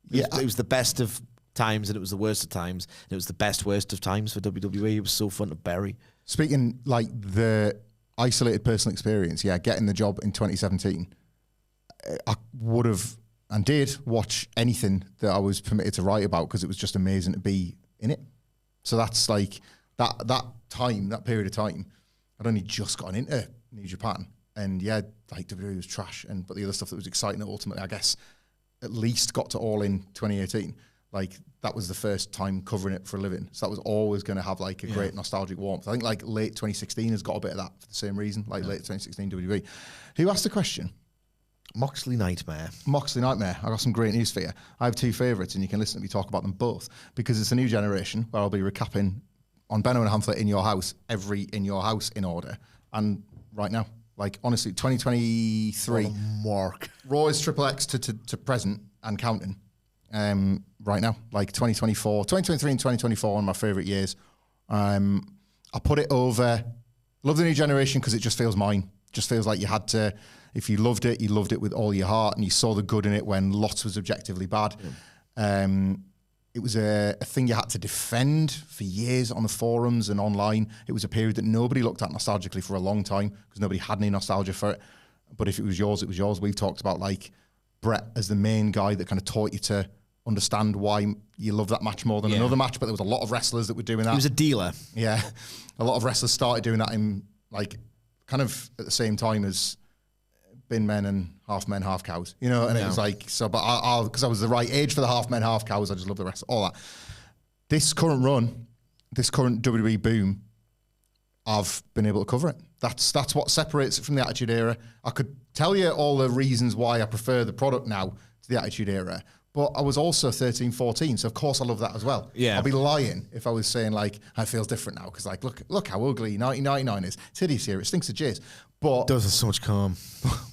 It was the best of times, and it was the worst of times, and it was the best worst of times for WWE. It was so fun to bury. Speaking like the isolated personal experience, getting the job in 2017, I would have and did watch anything that I was permitted to write about because it was just amazing to be in it. So that's like that period of time, I'd only just gotten into New Japan, and like WWE was trash, but the other stuff that was exciting ultimately, I guess, at least got to All In 2018. Like, that was the first time covering it for a living. So that was always going to have like a great nostalgic warmth. I think like late 2016 has got a bit of that for the same reason, like late 2016 WWE. Who asked the question? Moxley Nightmare. Moxley Nightmare. I got some great news for you. I have two favourites, and you can listen to me talk about them both, because it's a new generation where I'll be recapping on Benno and Hamflett In Your House, every In Your House in order. And right now, like, honestly, 2023, Mark. Raw is Triple X to present and counting. Right now, like 2023 and 2024 are my favourite years. I put it over, love the new generation because it just feels mine. Just feels like you had to, if you loved it, you loved it with all your heart, and you saw the good in it when lots was objectively bad. It was a thing you had to defend for years on the forums and online. It was a period that nobody looked at nostalgically for a long time because nobody had any nostalgia for it. But if it was yours, it was yours. We've talked about like Brett as the main guy that kind of taught you to understand why you love that match more than another match, but there was a lot of wrestlers that were doing that. He was a dealer. Yeah. A lot of wrestlers started doing that in like kind of at the same time as bin men and half men, half cows, you know, and it was like, so, but I'll, because I was the right age for the half men, half cows, I just love the rest, all that. This current run, this current WWE boom, I've been able to cover it. That's what separates it from the Attitude Era. I could tell you all the reasons why I prefer the product now to the Attitude Era, but I was also 13, 14, so of course I love that as well. Yeah. I'd be lying if I was saying like, it feels different now, because like, look how ugly 1999 is. It's hideous here, it stinks of jizz. But Does have so much cum.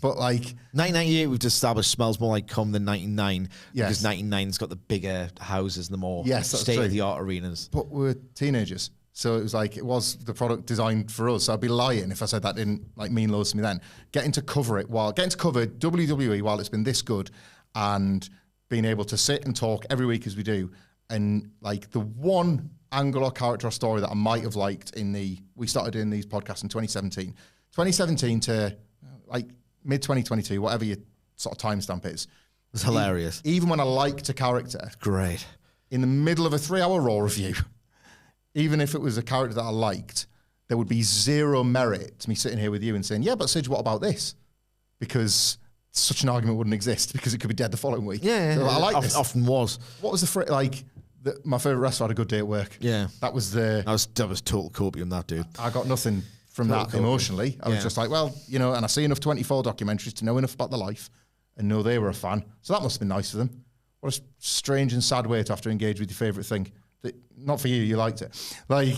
But like 1998, we've established smells more like cum than 99. Yes. Because 99's got the bigger houses and the more Yes, that's state-of-the-art arenas. But we're teenagers. So it was like, it was the product designed for us. So I'd be lying if I said that didn't like mean loads to me then. Getting to cover WWE while it's been this good, and being able to sit and talk every week as we do. And like the one angle or character or story that I might have liked we started doing these podcasts in 2017. 2017 to like mid 2022, whatever your sort of timestamp is. It's hilarious. Even when I liked a character. Great. In the middle of a 3-hour Raw review, even if it was a character that I liked, there would be zero merit to me sitting here with you and saying, yeah, but Sidge, what about this? Because such an argument wouldn't exist because it could be dead the following week. Yeah, so I like this. Often was. What was my favourite wrestler had a good day at work. Yeah. That was total copium, that dude. I got nothing from that emotionally. I was just like, well, and I see enough 24 documentaries to know enough about the life and know they were a fan. So that must have been nice for them. What a strange and sad way to have to engage with your favourite thing. Not for you, you liked it. Like,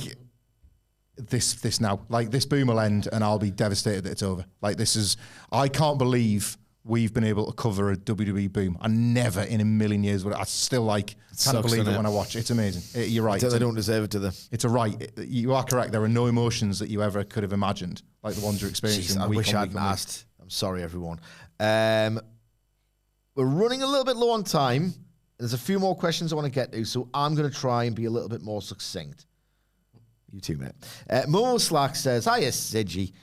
this now. Like, this boom will end and I'll be devastated that it's over. Like, I can't believe we've been able to cover a WWE boom. I never in a million years would. I still can't believe it when I watch it. It's amazing. You're right. They don't deserve it, do they? It's a right. You are correct. There are no emotions that you ever could have imagined, like the ones you're experiencing. Jeez, I wish I hadn't asked. I'm sorry, everyone. We're running a little bit low on time. There's a few more questions I want to get to, so I'm going to try and be a little bit more succinct. You too, mate. Momo Slack says, hiya, Sidgy.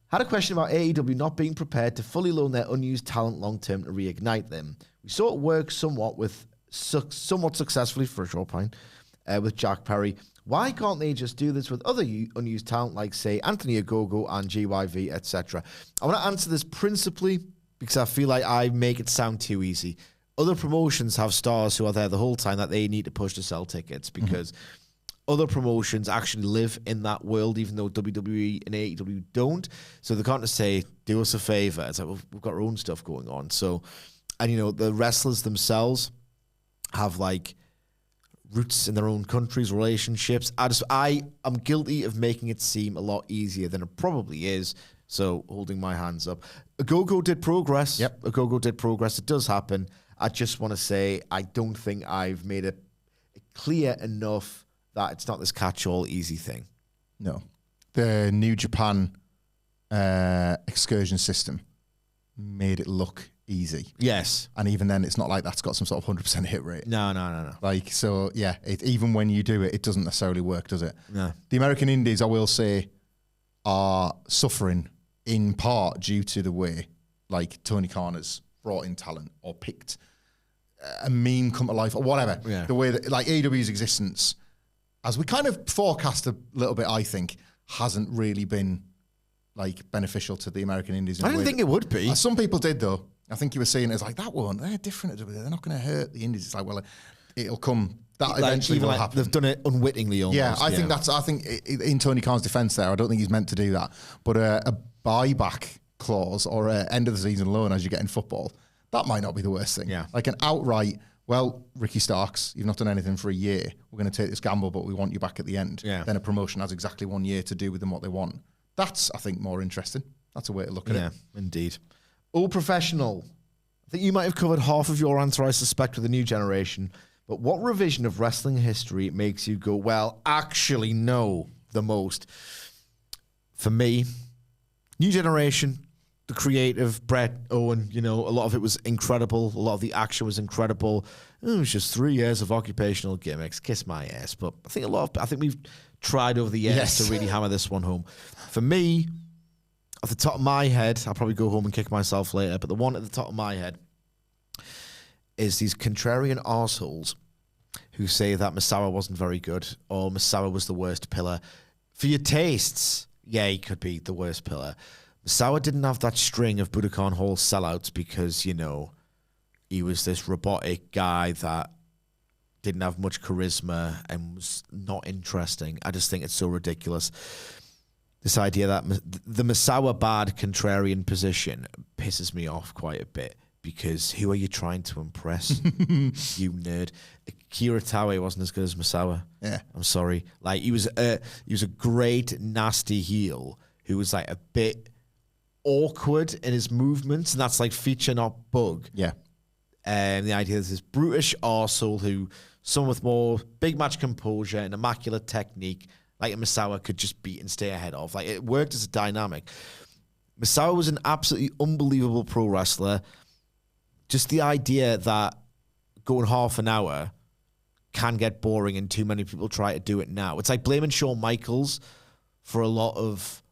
Had a question about AEW not being prepared to fully loan their unused talent long-term to reignite them. We saw it work somewhat successfully for a short time with Jack Perry. Why can't they just do this with other unused talent like, say, Anthony Ogogo and GYV, etc.? I want to answer this principally because I feel like I make it sound too easy. Other promotions have stars who are there the whole time that they need to push to sell tickets because other promotions actually live in that world, even though WWE and AEW don't. So they can't just say, do us a favor. It's like, well, we've got our own stuff going on. So, and the wrestlers themselves have like roots in their own countries, relationships. I am guilty of making it seem a lot easier than it probably is. So holding my hands up. Ogogo did progress. Yep. Ogogo did progress. It does happen. I just want to say I don't think I've made it clear enough that it's not this catch-all easy thing. No. The New Japan excursion system made it look easy. Yes. And even then, it's not like that's got some sort of 100% hit rate. No. Like, so, yeah, even when you do it, it doesn't necessarily work, does it? No. The American Indies, I will say, are suffering in part due to the way, like, Tony Khan has brought in talent or picked a meme come to life or whatever. Yeah. The way that, like, AEW's existence, as we kind of forecast a little bit, I think, hasn't really been, like, beneficial to the American Indies. I didn't think it would be. Some people did, though. I think you were saying it as like, that won't. They're different. They're not going to hurt the Indies. It's like, well, it'll come. That like, eventually will happen. They've done it unwittingly almost. Yeah, I think in Tony Khan's defense there, I don't think he's meant to do that. But a buyback clause or an end of the season loan as you get in football, that might not be the worst thing. Yeah. Like an outright, well, Ricky Starks, you've not done anything for a year. We're going to take this gamble, but we want you back at the end. Yeah. Then a promotion has exactly 1 year to do with them what they want. That's, I think, more interesting. That's a way to look at it. Yeah, indeed. All professional. I think you might have covered half of your answer, I suspect, with the new generation. But what revision of wrestling history makes you go, well, actually, no, the most? For me, new generation, the creative, Brett, Owen, a lot of it was incredible. A lot of the action was incredible. It was just 3 years of occupational gimmicks. Kiss my ass. But I think we've tried over the years to really hammer this one home. For me, off the top of my head, I'll probably go home and kick myself later, but the one at the top of my head is these contrarian arseholes who say that Misawa wasn't very good or Misawa was the worst pillar. For your tastes, yeah, he could be the worst pillar. Misawa didn't have that string of Budokan Hall sellouts because, he was this robotic guy that didn't have much charisma and was not interesting. I just think it's so ridiculous. This idea that the Misawa bad contrarian position pisses me off quite a bit because who are you trying to impress, you nerd? Akira Taue wasn't as good as Misawa. Yeah. I'm sorry. Like, he was a great, nasty heel who was, like, a bit awkward in his movements, and that's, like, feature, not bug. Yeah. The idea is this brutish arsehole who, someone with more big match composure and immaculate technique, like a Misawa, could just beat and stay ahead of. Like, it worked as a dynamic. Misawa was an absolutely unbelievable pro wrestler. Just the idea that going half an hour can get boring and too many people try to do it now. It's like blaming Shawn Michaels for a lot of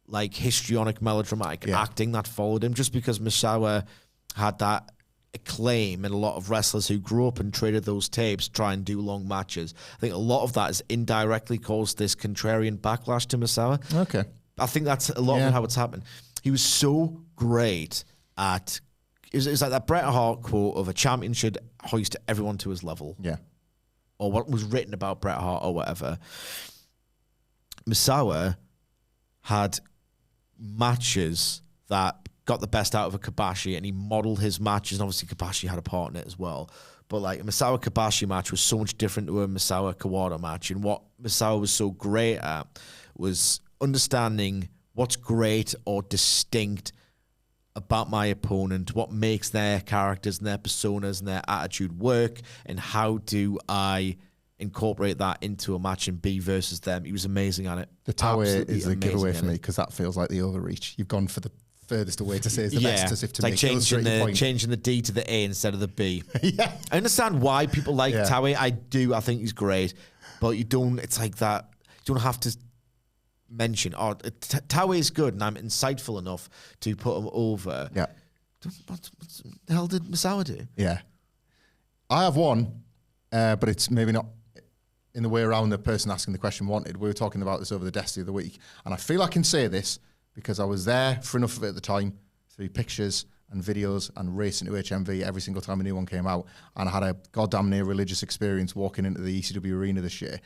like histrionic melodramatic acting that followed him, just because Misawa had that acclaim and a lot of wrestlers who grew up and traded those tapes try and do long matches. I think a lot of that has indirectly caused this contrarian backlash to Misawa. Okay. I think that's a lot of how it's happened. He was so great at... It was like that Bret Hart quote of a champion should hoist everyone to his level. Yeah. Or what was written about Bret Hart or whatever. Misawa had matches that got the best out of a Kabashi, and he modeled his matches, and obviously Kabashi had a part in it as well. But like a Misawa Kabashi match was so much different to a Misawa Kawada match, and what Misawa was so great at was understanding what's great or distinct about my opponent, what makes their characters and their personas and their attitude work, and how do I incorporate that into a match and be versus them. He was amazing at it. The Tower is a giveaway for me because that feels like the overreach. You've gone for the furthest away to say is the best, as if to it's like changing the D to the A instead of the B. Yeah. I understand why people like Towie. I do. I think he's great, but you don't. It's like that. You don't have to mention, Towie is good and I'm insightful enough to put him over. Yeah. What the hell did Misawa do? Yeah. I have one, but it's maybe not in the way around the person asking the question wanted. We were talking about this over the desk the other week, and I feel I can say this because I was there for enough of it at the time, through pictures and videos and racing to HMV every single time a new one came out, and I had a goddamn near religious experience walking into the ECW arena this year.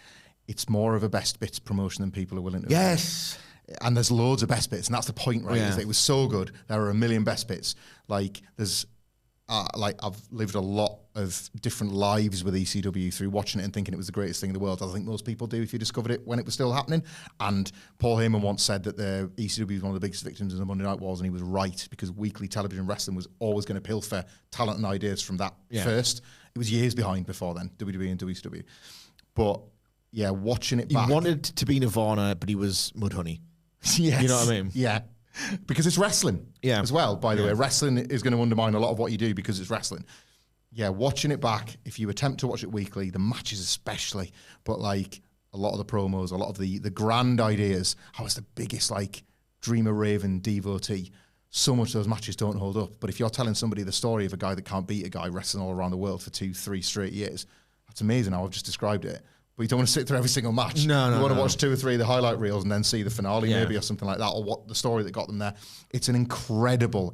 It's more of a best bits promotion than people are willing to. Yes. And there's loads of best bits, and that's the point, right? Is that it was so good. There are a million best bits. Like there's, I've lived a lot of different lives with ECW through watching it and thinking it was the greatest thing in the world. I think most people do if you discovered it when it was still happening. And Paul Heyman once said that the ECW was one of the biggest victims of the Monday Night Wars, and he was right, because weekly television wrestling was always going to pilfer talent and ideas from that first. It was years behind before then, WWE and WCW. But yeah, watching it back. He wanted to be Nirvana, but he was Mudhoney. Yes. You know what I mean? Yeah. Because it's wrestling as well, by the way. Wrestling is going to undermine a lot of what you do because it's wrestling. Yeah, watching it back, if you attempt to watch it weekly, the matches especially, but like a lot of the promos, a lot of the grand ideas, I was the biggest like Dreamer Raven devotee. So much of those matches don't hold up. But if you're telling somebody the story of a guy that can't beat a guy wrestling all around the world for 2-3 straight years, that's amazing how I've just described it. But you don't want to sit through every single match. No. You want to watch 2 or 3 of the highlight reels and then see the finale maybe or something like that, or what the story that got them there. It's an incredible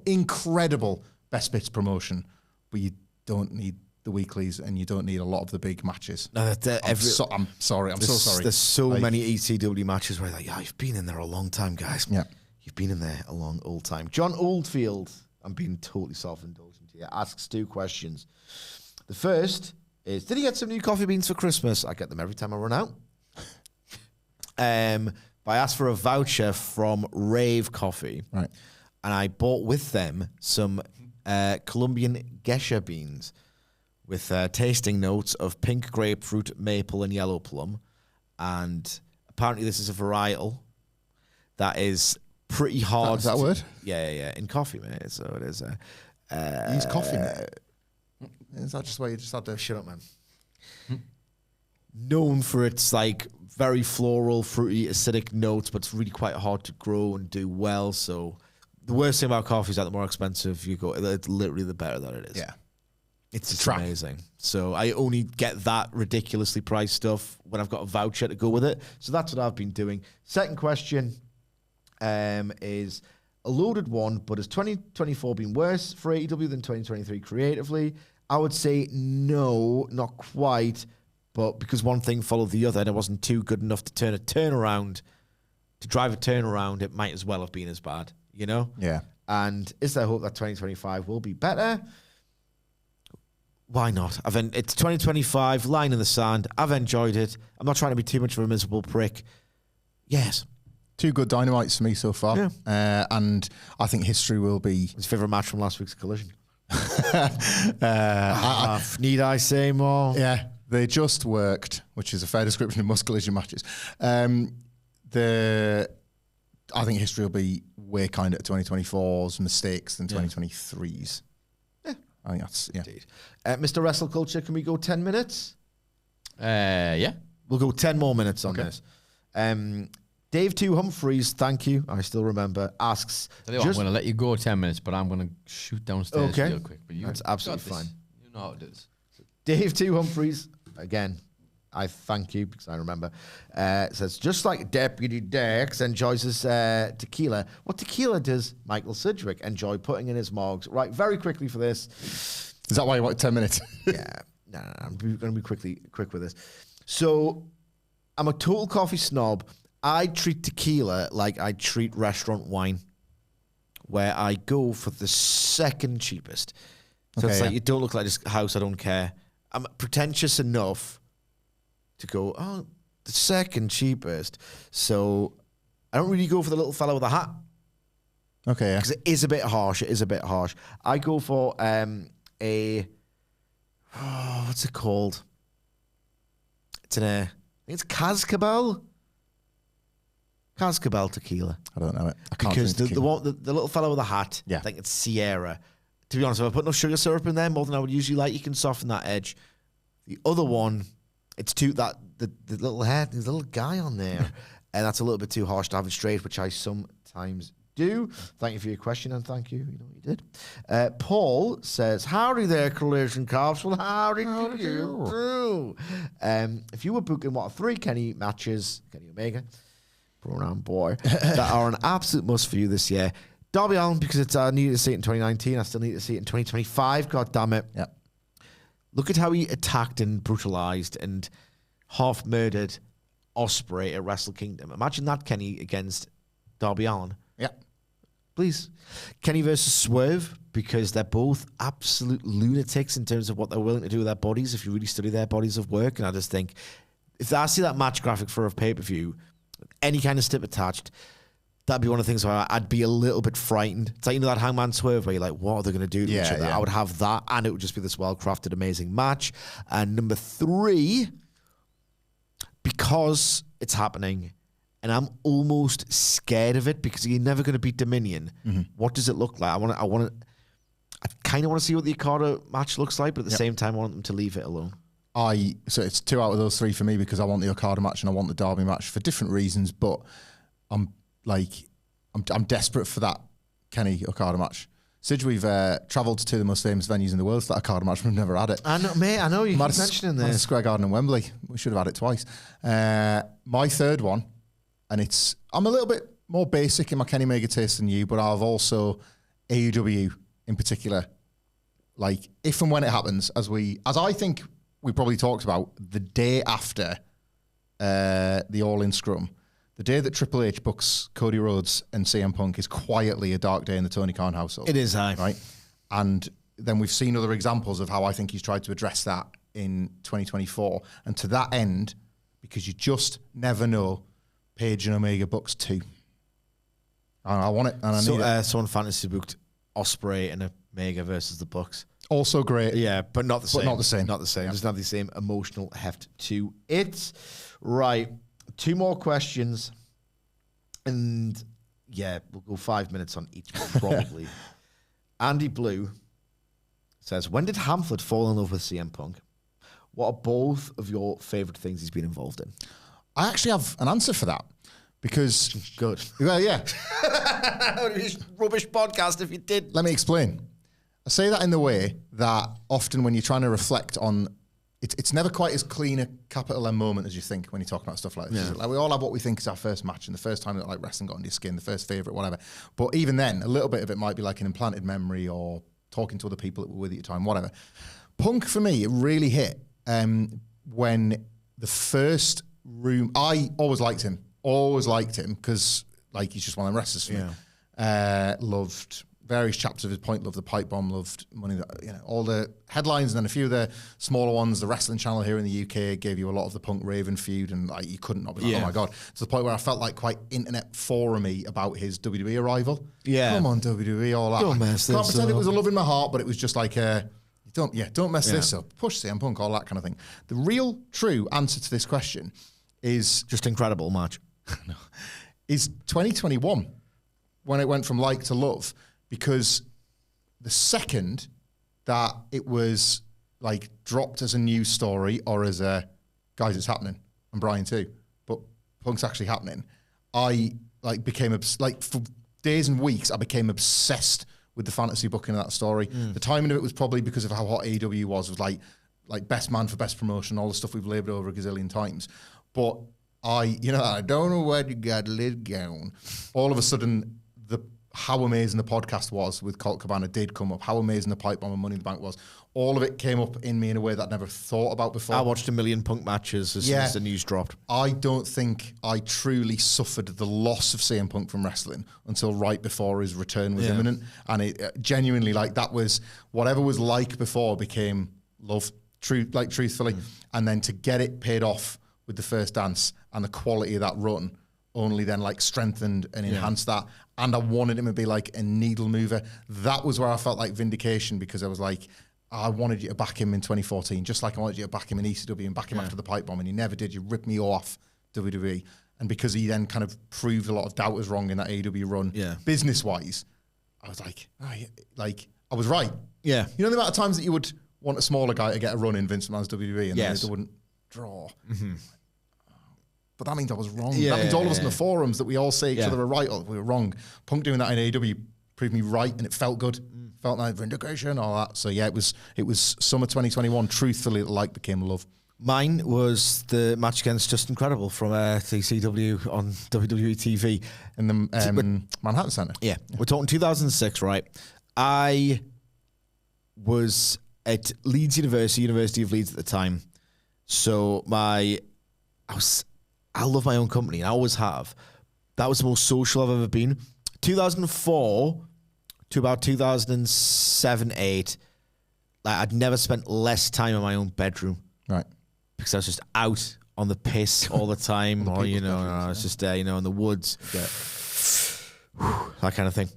best bits promotion, but you don't need the weeklies and you don't need a lot of the big matches. No, I'm so sorry. There's so many ECW matches where like, you've been in there a long time, guys. Yeah. You've been in there a long old time. John Oldfield, I'm being totally self-indulgent here, asks 2 questions. The first is, did he get some new coffee beans for Christmas? I get them every time I run out. But I asked for a voucher from Rave Coffee. Right. And I bought with them some Colombian geisha beans with tasting notes of pink grapefruit, maple, and yellow plum. And apparently this is a varietal that is pretty hard. Is that a word? Yeah. In coffee, mate. So it is. Use coffee, mate. Is that just why you just had to... Shut up, man. Known for its like very floral, fruity, acidic notes, but it's really quite hard to grow and do well. So the worst thing about coffee is that the more expensive you go, it's literally the better that it is. Yeah. It's just amazing. So I only get that ridiculously priced stuff when I've got a voucher to go with it. So that's what I've been doing. Second question is a loaded one, but has 2024 been worse for AEW than 2023 creatively? I would say no, not quite, but because one thing followed the other and it wasn't too good enough to drive a turnaround, it might as well have been as bad, you know? Yeah. And is there hope that 2025 will be better? Why not? It's 2025, line in the sand. I've enjoyed it. I'm not trying to be too much of a miserable prick. Yes. 2 good dynamites for me so far. Yeah. And I think history will be... His favourite match from last week's Collision. Need I say more? Yeah, they just worked, which is a fair description of musculature matches. I think history will be way kinder to 2024's mistakes than 2023's. Yeah. I think that's, Indeed. Mr. Wrestle Culture, can we go 10 minutes? Yeah. We'll go 10 more minutes on this. Dave 2 Humphreys, thank you, I still remember, asks... I'm going to let you go 10 minutes, but I'm going to shoot downstairs real quick. But That's absolutely fine. You know how it is. Dave 2 Humphreys, again, I thank you because I remember, says, just like Deputy Dex enjoys his tequila, what tequila does Michael Sidgwick enjoy putting in his mugs? Right, very quickly for this. Is that why you want 10 minutes? No, I'm going to be quick with this. So, I'm a total coffee snob. I treat tequila like I treat restaurant wine, where I go for the second cheapest. So it's like, you don't look like this house, I don't care. I'm pretentious enough to go, the second cheapest. So I don't really go for the little fellow with the hat. Okay, yeah. Because it is a bit harsh. I go for what's it called? I think it's Cascabel. Cascabel tequila. I don't know it. I can't because drink tequila. the little fellow with the hat, I think it's Sierra. To be honest, if I put no sugar syrup in there more than I would usually like, you can soften that edge. The other one, it's the little head, there's a little guy on there, and that's a little bit too harsh to have it straight, which I sometimes do. Thank you for your question, and thank you. You know what you did. Paul says, howdy there, Collision Cops. Well, howdy do you do? If you were booking, 3 Kenny matches, Kenny Omega, pronoun boy, that are an absolute must for you this year. Darby Allin, because I needed to see it in 2019. I still need to see it in 2025. God damn it. Yep. Look at how he attacked and brutalized and half murdered Ospreay at Wrestle Kingdom. Imagine that, Kenny, against Darby Allin. Yeah. Please. Kenny versus Swerve, because they're both absolute lunatics in terms of what they're willing to do with their bodies if you really study their bodies of work. And I just think, if I see that match graphic for a pay-per-view, any kind of stip attached, that'd be one of the things where I'd be a little bit frightened. It's like, that Hangman Swerve where you're like, what are they going to do to each other? I would have that, and it would just be this well-crafted, amazing match. And number 3, because it's happening, and I'm almost scared of it because you're never going to beat Dominion. What does it look like? I kind of want to see what the Okada match looks like, but at the same time, I want them to leave it alone. So it's 2 out of those 3 for me because I want the Okada match and I want the Derby match for different reasons, but I'm desperate for that Kenny Okada match. Sidge, we've travelled to 2 of the most famous venues in the world for that Okada match. We've never had it. I know, mate. I know you keep mentioning this. Madison Square Garden and Wembley. We should have had it twice. My third one, and I'm a little bit more basic in my Kenny Omega taste than you, but I've also AEW in particular. Like, if and when it happens, as I think we probably talked about the day after the All-In Scrum, the day that Triple H books Cody Rhodes and CM Punk is quietly a dark day in the Tony Khan household. It is, right? And then we've seen other examples of how I think he's tried to address that in 2024. And to that end, because you just never know, Page and Omega books 2. And I want it, and I need it. Someone fantasy booked Ospreay and Omega versus the Bucks. Also great. Yeah, but not the same. Not the same. Not the same. Yeah. Doesn't have the same emotional heft to it. Right. 2 more questions. And yeah, we'll go 5 minutes on each one, probably. Andy Blue says, when did Hamflett fall in love with CM Punk? What are both of your favourite things he's been involved in? I actually have an answer for that. Because... Good. Well, yeah. Rubbish podcast if you did. Let me explain. I say that in the way that often when you're trying to reflect on, it's never quite as clean a capital M moment as you think when you talk about stuff like this. Yeah. Like, we all have what we think is our first match and the first time that like wrestling got under your skin, the first favourite, whatever. But even then, a little bit of it might be like an implanted memory or talking to other people that were with you at the time, whatever. Punk, for me, it really hit when the first room... I always liked him because like he's just one of the wrestlers for me. Loved various chapters of his point, loved the pipe bomb, loved money, that all the headlines, and then a few of the smaller ones. The Wrestling Channel here in the UK gave you a lot of the Punk Raven feud, and like you couldn't not be like, oh my god, to the point where I felt like quite internet forum-y about his WWE arrival. Yeah, come on WWE, all that. Don't mess can't this pretend up. it was a love in my heart, but it was just like don't mess this up. Push CM Punk, all that kind of thing. The real true answer to this question is just incredible match. is 2021 when it went from like to love, because the second that it was like dropped as a news story or as a guys, it's happening, and Brian too, but Punk's actually happening, I like became like for days and weeks I became obsessed with the fantasy booking of that story. The timing of it was probably because of how hot AEW was like best man for best promotion, all the stuff we've laboured over a gazillion times. But I don't know where you got it down. All of a sudden, how amazing the podcast was with Colt Cabana did come up. How amazing the pipe bomb and Money in the Bank was. All of it came up in me in a way that I'd never thought about before. I watched a million Punk matches as soon as the news dropped. I don't think I truly suffered the loss of CM Punk from wrestling until right before his return was imminent. And it genuinely, like, that was whatever was like before became love, truthfully. And then to get it paid off with the first dance and the quality of that run only then like strengthened and enhanced that. And I wanted him to be like a needle mover. That was where I felt like vindication, because I was like, I wanted you to back him in 2014, just like I wanted you to back him in ECW and back him after the pipe bomb, and you never did. You ripped me off, WWE. And because he then kind of proved a lot of doubters wrong in that AEW run, business-wise, I was like, I was right. Yeah. You know the amount of times that you would want a smaller guy to get a run in Vince McMahon's WWE and then they wouldn't draw. But that means I was wrong. That means all of us in the forums that we all say each other are right or we were wrong. Punk doing that in AEW proved me right, and it felt good. Felt like vindication, all that. So yeah, it was summer 2021. Truthfully, like became love. Mine was the match against Just Incredible from TCW on WWE TV in the Manhattan Center. Yeah, we're talking 2006, right? I was at Leeds University of Leeds at the time. So I love my own company. I always have. That was the most social I've ever been. 2004 to about 2007, 8, like I'd never spent less time in my own bedroom. Right. Because I was just out on the piss all the time, or, I was just in the woods. That kind of thing.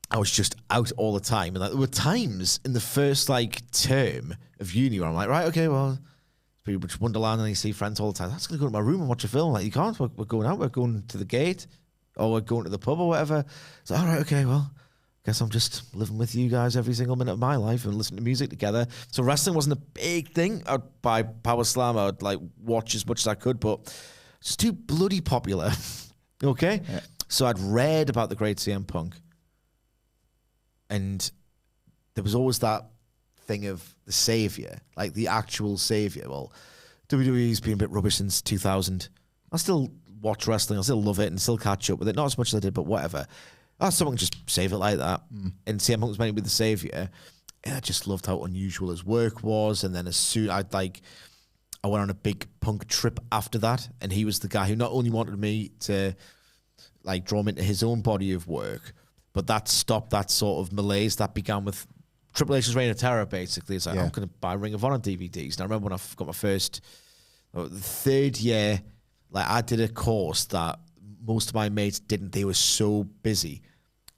I was just out all the time. And there were times in the first term of uni where I'm like, right, okay, well, pretty much Wonderland, and you see friends all the time. That's going to go to my room and watch a film. Like, you can't. We're going out. We're going to the gate, or we're going to the pub or whatever. So, all right, okay, well, guess I'm just living with you guys every single minute of my life and listening to music together. So wrestling wasn't a big thing. I'd buy Power Slam. I would watch as much as I could, but it's too bloody popular. Okay? Yeah. So I'd read about the great CM Punk, and there was always that thing of the savior, like the actual savior. Well, WWE's been a bit rubbish since 2000. I still watch wrestling. I still love it and still catch up with it. Not as much as I did, but whatever. Someone can just save it like that. And CM Punk was meant to be the savior. And I just loved how unusual his work was. And then as soon I went on a big Punk trip after that, and he was the guy who not only wanted me to draw him into his own body of work, but that stopped that sort of malaise that began with Triple H's Reign of Terror, basically. It's like, I'm going to buy Ring of Honor DVDs. And I remember when I got my first, the third year, I did a course that most of my mates didn't. They were so busy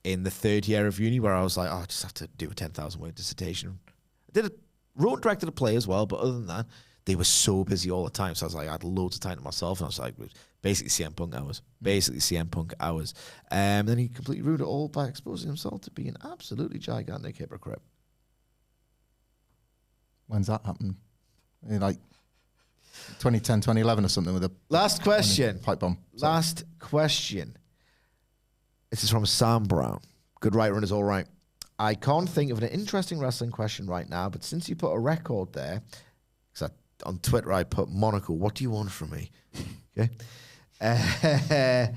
in the third year of uni where I was like, I just have to do a 10,000 word dissertation. I wrote and directed a play as well, but other than that, they were so busy all the time. So I was like, I had loads of time to myself, and I was like, basically CM Punk hours. And then he completely ruined it all by exposing himself to be an absolutely gigantic hypocrite. When's that happened? 2010, 2011 or something with a last question. Pipe bomb. Sorry. Last question. This is from Sam Brown. Good writer and is all right. I can't think of an interesting wrestling question right now, but since you put a record there, because on Twitter I put Monaco, what do you want from me? Okay. I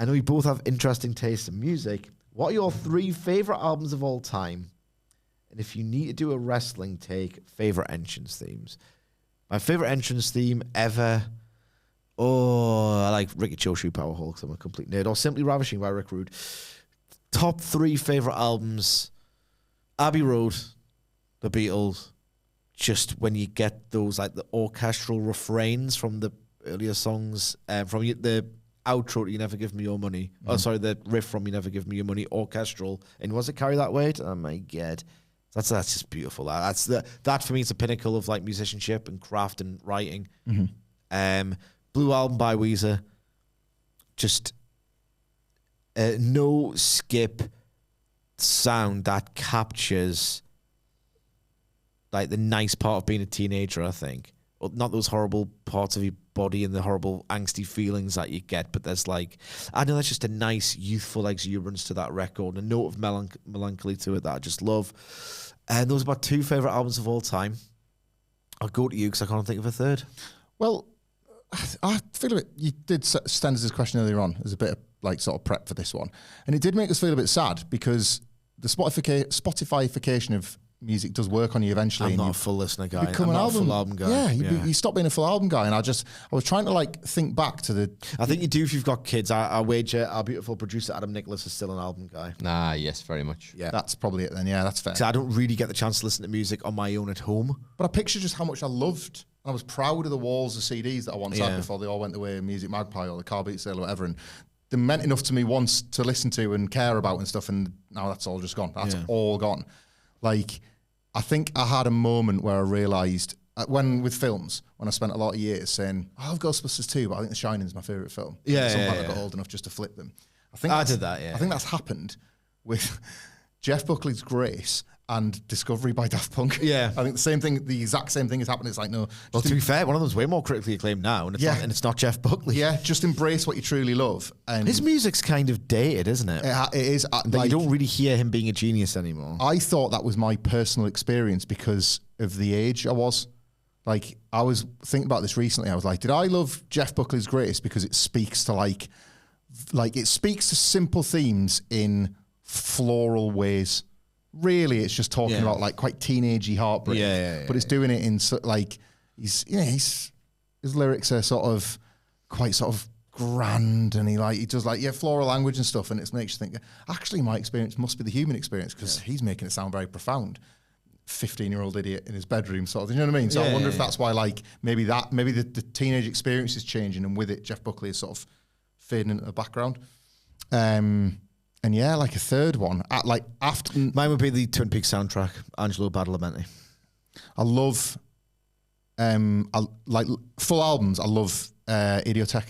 know you both have interesting tastes in music. What are your 3 favorite albums of all time? And if you need to do a wrestling take, favorite entrance themes. My favorite entrance theme ever. I like Ricky Choshu Powerhole because I'm a complete nerd. Or Simply Ravishing by Rick Rude. top 3 favorite albums: Abbey Road, The Beatles. Just when you get those like the orchestral refrains from the earlier songs, from the outro to "You Never Give Me Your Money." Oh, sorry, the riff from "You Never Give Me Your Money," orchestral. And was it "Carry That Weight"? Oh my god, that's just beautiful. That for me is the pinnacle of like musicianship and craft and writing. Blue Album by Weezer, just no skip sound that captures like the nice part of being a teenager, I think. Well, not those horrible parts of your body and the horrible angsty feelings that you get, but there's like, I know, that's just a nice youthful exuberance to that record, a note of melancholy to it that I just love. And those are my 2 favourite albums of all time. I'll go to you because I can't think of a third. Well, I feel a bit, you did send us this question earlier on as a bit of like sort of prep for this one. And it did make us feel a bit sad because the Spotify-ification of music does work on you eventually. I'm not a full listener guy. Become I'm an not album. a full album guy. Yeah, you stop being a full album guy. And I was trying to like think back to the... I think you do if you've got kids. I wager our beautiful producer Adam Nicholas is still an album guy. Nah, yes, very much. Yeah. That's probably it then. Yeah, that's fair. So I don't really get the chance to listen to music on my own at home. But I picture just how much I loved. I was proud of the walls of CDs that I once had Yeah. before they all went away, Music Magpie or the Car Beat Sale or whatever. And they meant enough to me once to listen to and care about and stuff. And now that's all just gone. That's all gone. Like, I think I had a moment where I realised, with films, when I spent a lot of years saying, I love Ghostbusters 2, but I think The Shining is my favourite film. Yeah, I got old enough just to flip them. I did that, yeah. I think that's happened with Jeff Buckley's Grace and Discovery by Daft Punk. Yeah. I think the exact same thing has happened. It's like, no. Well, to be fair, one of them's way more critically acclaimed now, and it's not Jeff Buckley. Yeah, just embrace what you truly love. And His music's kind of dated, isn't it? it is. Like, you don't really hear him being a genius anymore. I thought that was my personal experience because of the age I was. Like, I was thinking about this recently. I was like, did I love Jeff Buckley's Grace because it speaks to like it speaks to simple themes in floral ways. Really, it's just talking about like quite teenagey heartbreak. But it's doing it in like his lyrics are sort of quite sort of grand, and he does like floral language and stuff, and it makes you think. Actually, my experience must be the human experience because he's making it sound very profound. 15-year-old idiot in his bedroom, sort of thing. You know what I mean? So I wonder if that's why, like, maybe the teenage experience is changing, and with it, Jeff Buckley is sort of fading into the background. And yeah, like a third one, after Mine would be the Twin Peaks soundtrack, Angelo Badalamenti. I love, like full albums. I love Idiotech.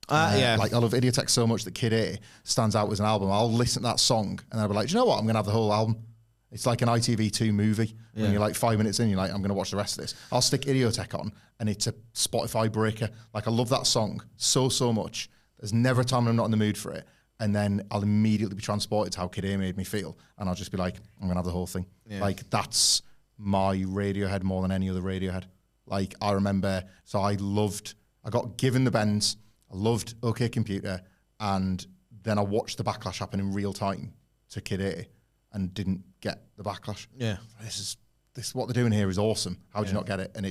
Like I love Idiotech so much that Kid A stands out as an album. I'll listen to that song and I'll be like, do you know what? I'm going to have the whole album. It's like an ITV2 movie. When you're like 5 minutes in, you're like, I'm going to watch the rest of this. I'll stick Idiotech on and it's a Spotify breaker. Like I love that song so much. There's never a time when I'm not in the mood for it. And then I'll immediately be transported to how Kid A made me feel. And I'll just be like, I'm going to have the whole thing. Yeah. Like, that's my Radiohead more than any other Radiohead. Like, I remember, so I got given the bends, I loved OK Computer, and then I watched the backlash happen in real time to Kid A and didn't get the backlash. Yeah. This what they're doing here is awesome. How did you not get it? And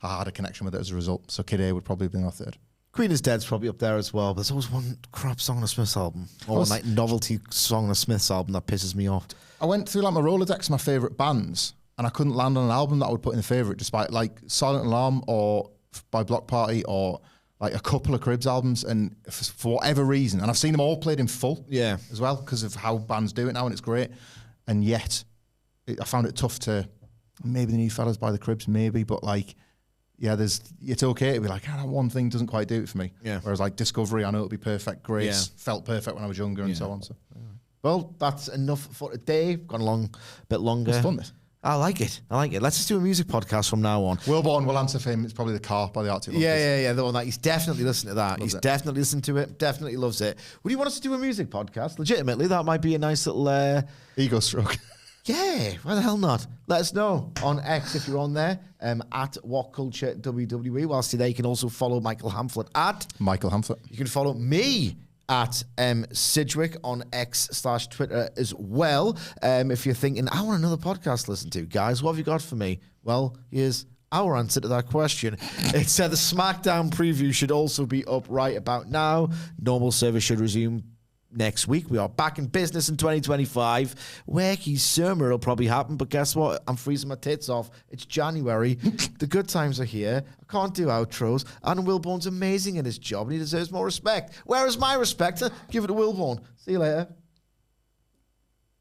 I had a connection with it as a result. So Kid A would probably have been my third. Queen is Dead's probably up there as well, but there's always one crap song on a Smiths album, or one like novelty song on a Smiths album that pisses me off. I went through like my Rolodex, my favourite bands, and I couldn't land on an album that I would put in the favourite, despite like Silent Alarm or by Block Party or like a couple of Cribs albums, and for whatever reason, and I've seen them all played in full, as well, because of how bands do it now, and it's great. And yet, I found it tough to maybe the New Fellas by the Cribs, maybe, but like. Yeah, it's okay to be like, that one thing doesn't quite do it for me. Yeah. Whereas like Discovery, I know it'll be perfect. Grace felt perfect when I was younger and so on. So, well, that's enough for today. Gone along a bit longer. It's fun, this. I like it. Let's just do a music podcast from now on. Willborn will answer for him. It's probably The Car by the Arctic Monkeys. Yeah. The one that he's definitely listened to that. Loves He's it. definitely listened to it. Definitely loves it. Would you want us to do a music podcast? Legitimately, that might be a nice little Ego stroke. Yeah, why the hell not? Let us know on X if you're on there, at WhatCulture WWE. Whilst you're there, you can also follow Michael Hamflett at Michael Hamflett. You can follow me at Sidgwick on X/Twitter as well. If you're thinking, I want another podcast to listen to, guys, what have you got for me? Well, here's our answer to that question. It said the SmackDown preview should also be up right about now. Normal service should resume next week. We are back in business in 2025. Wacky summer will probably happen, but guess what? I'm freezing my tits off. It's January. The good times are here. I can't do outros. Adam Wilborn's amazing in his job, and he deserves more respect. Where is my respect? Give it to Wilborn. See you later.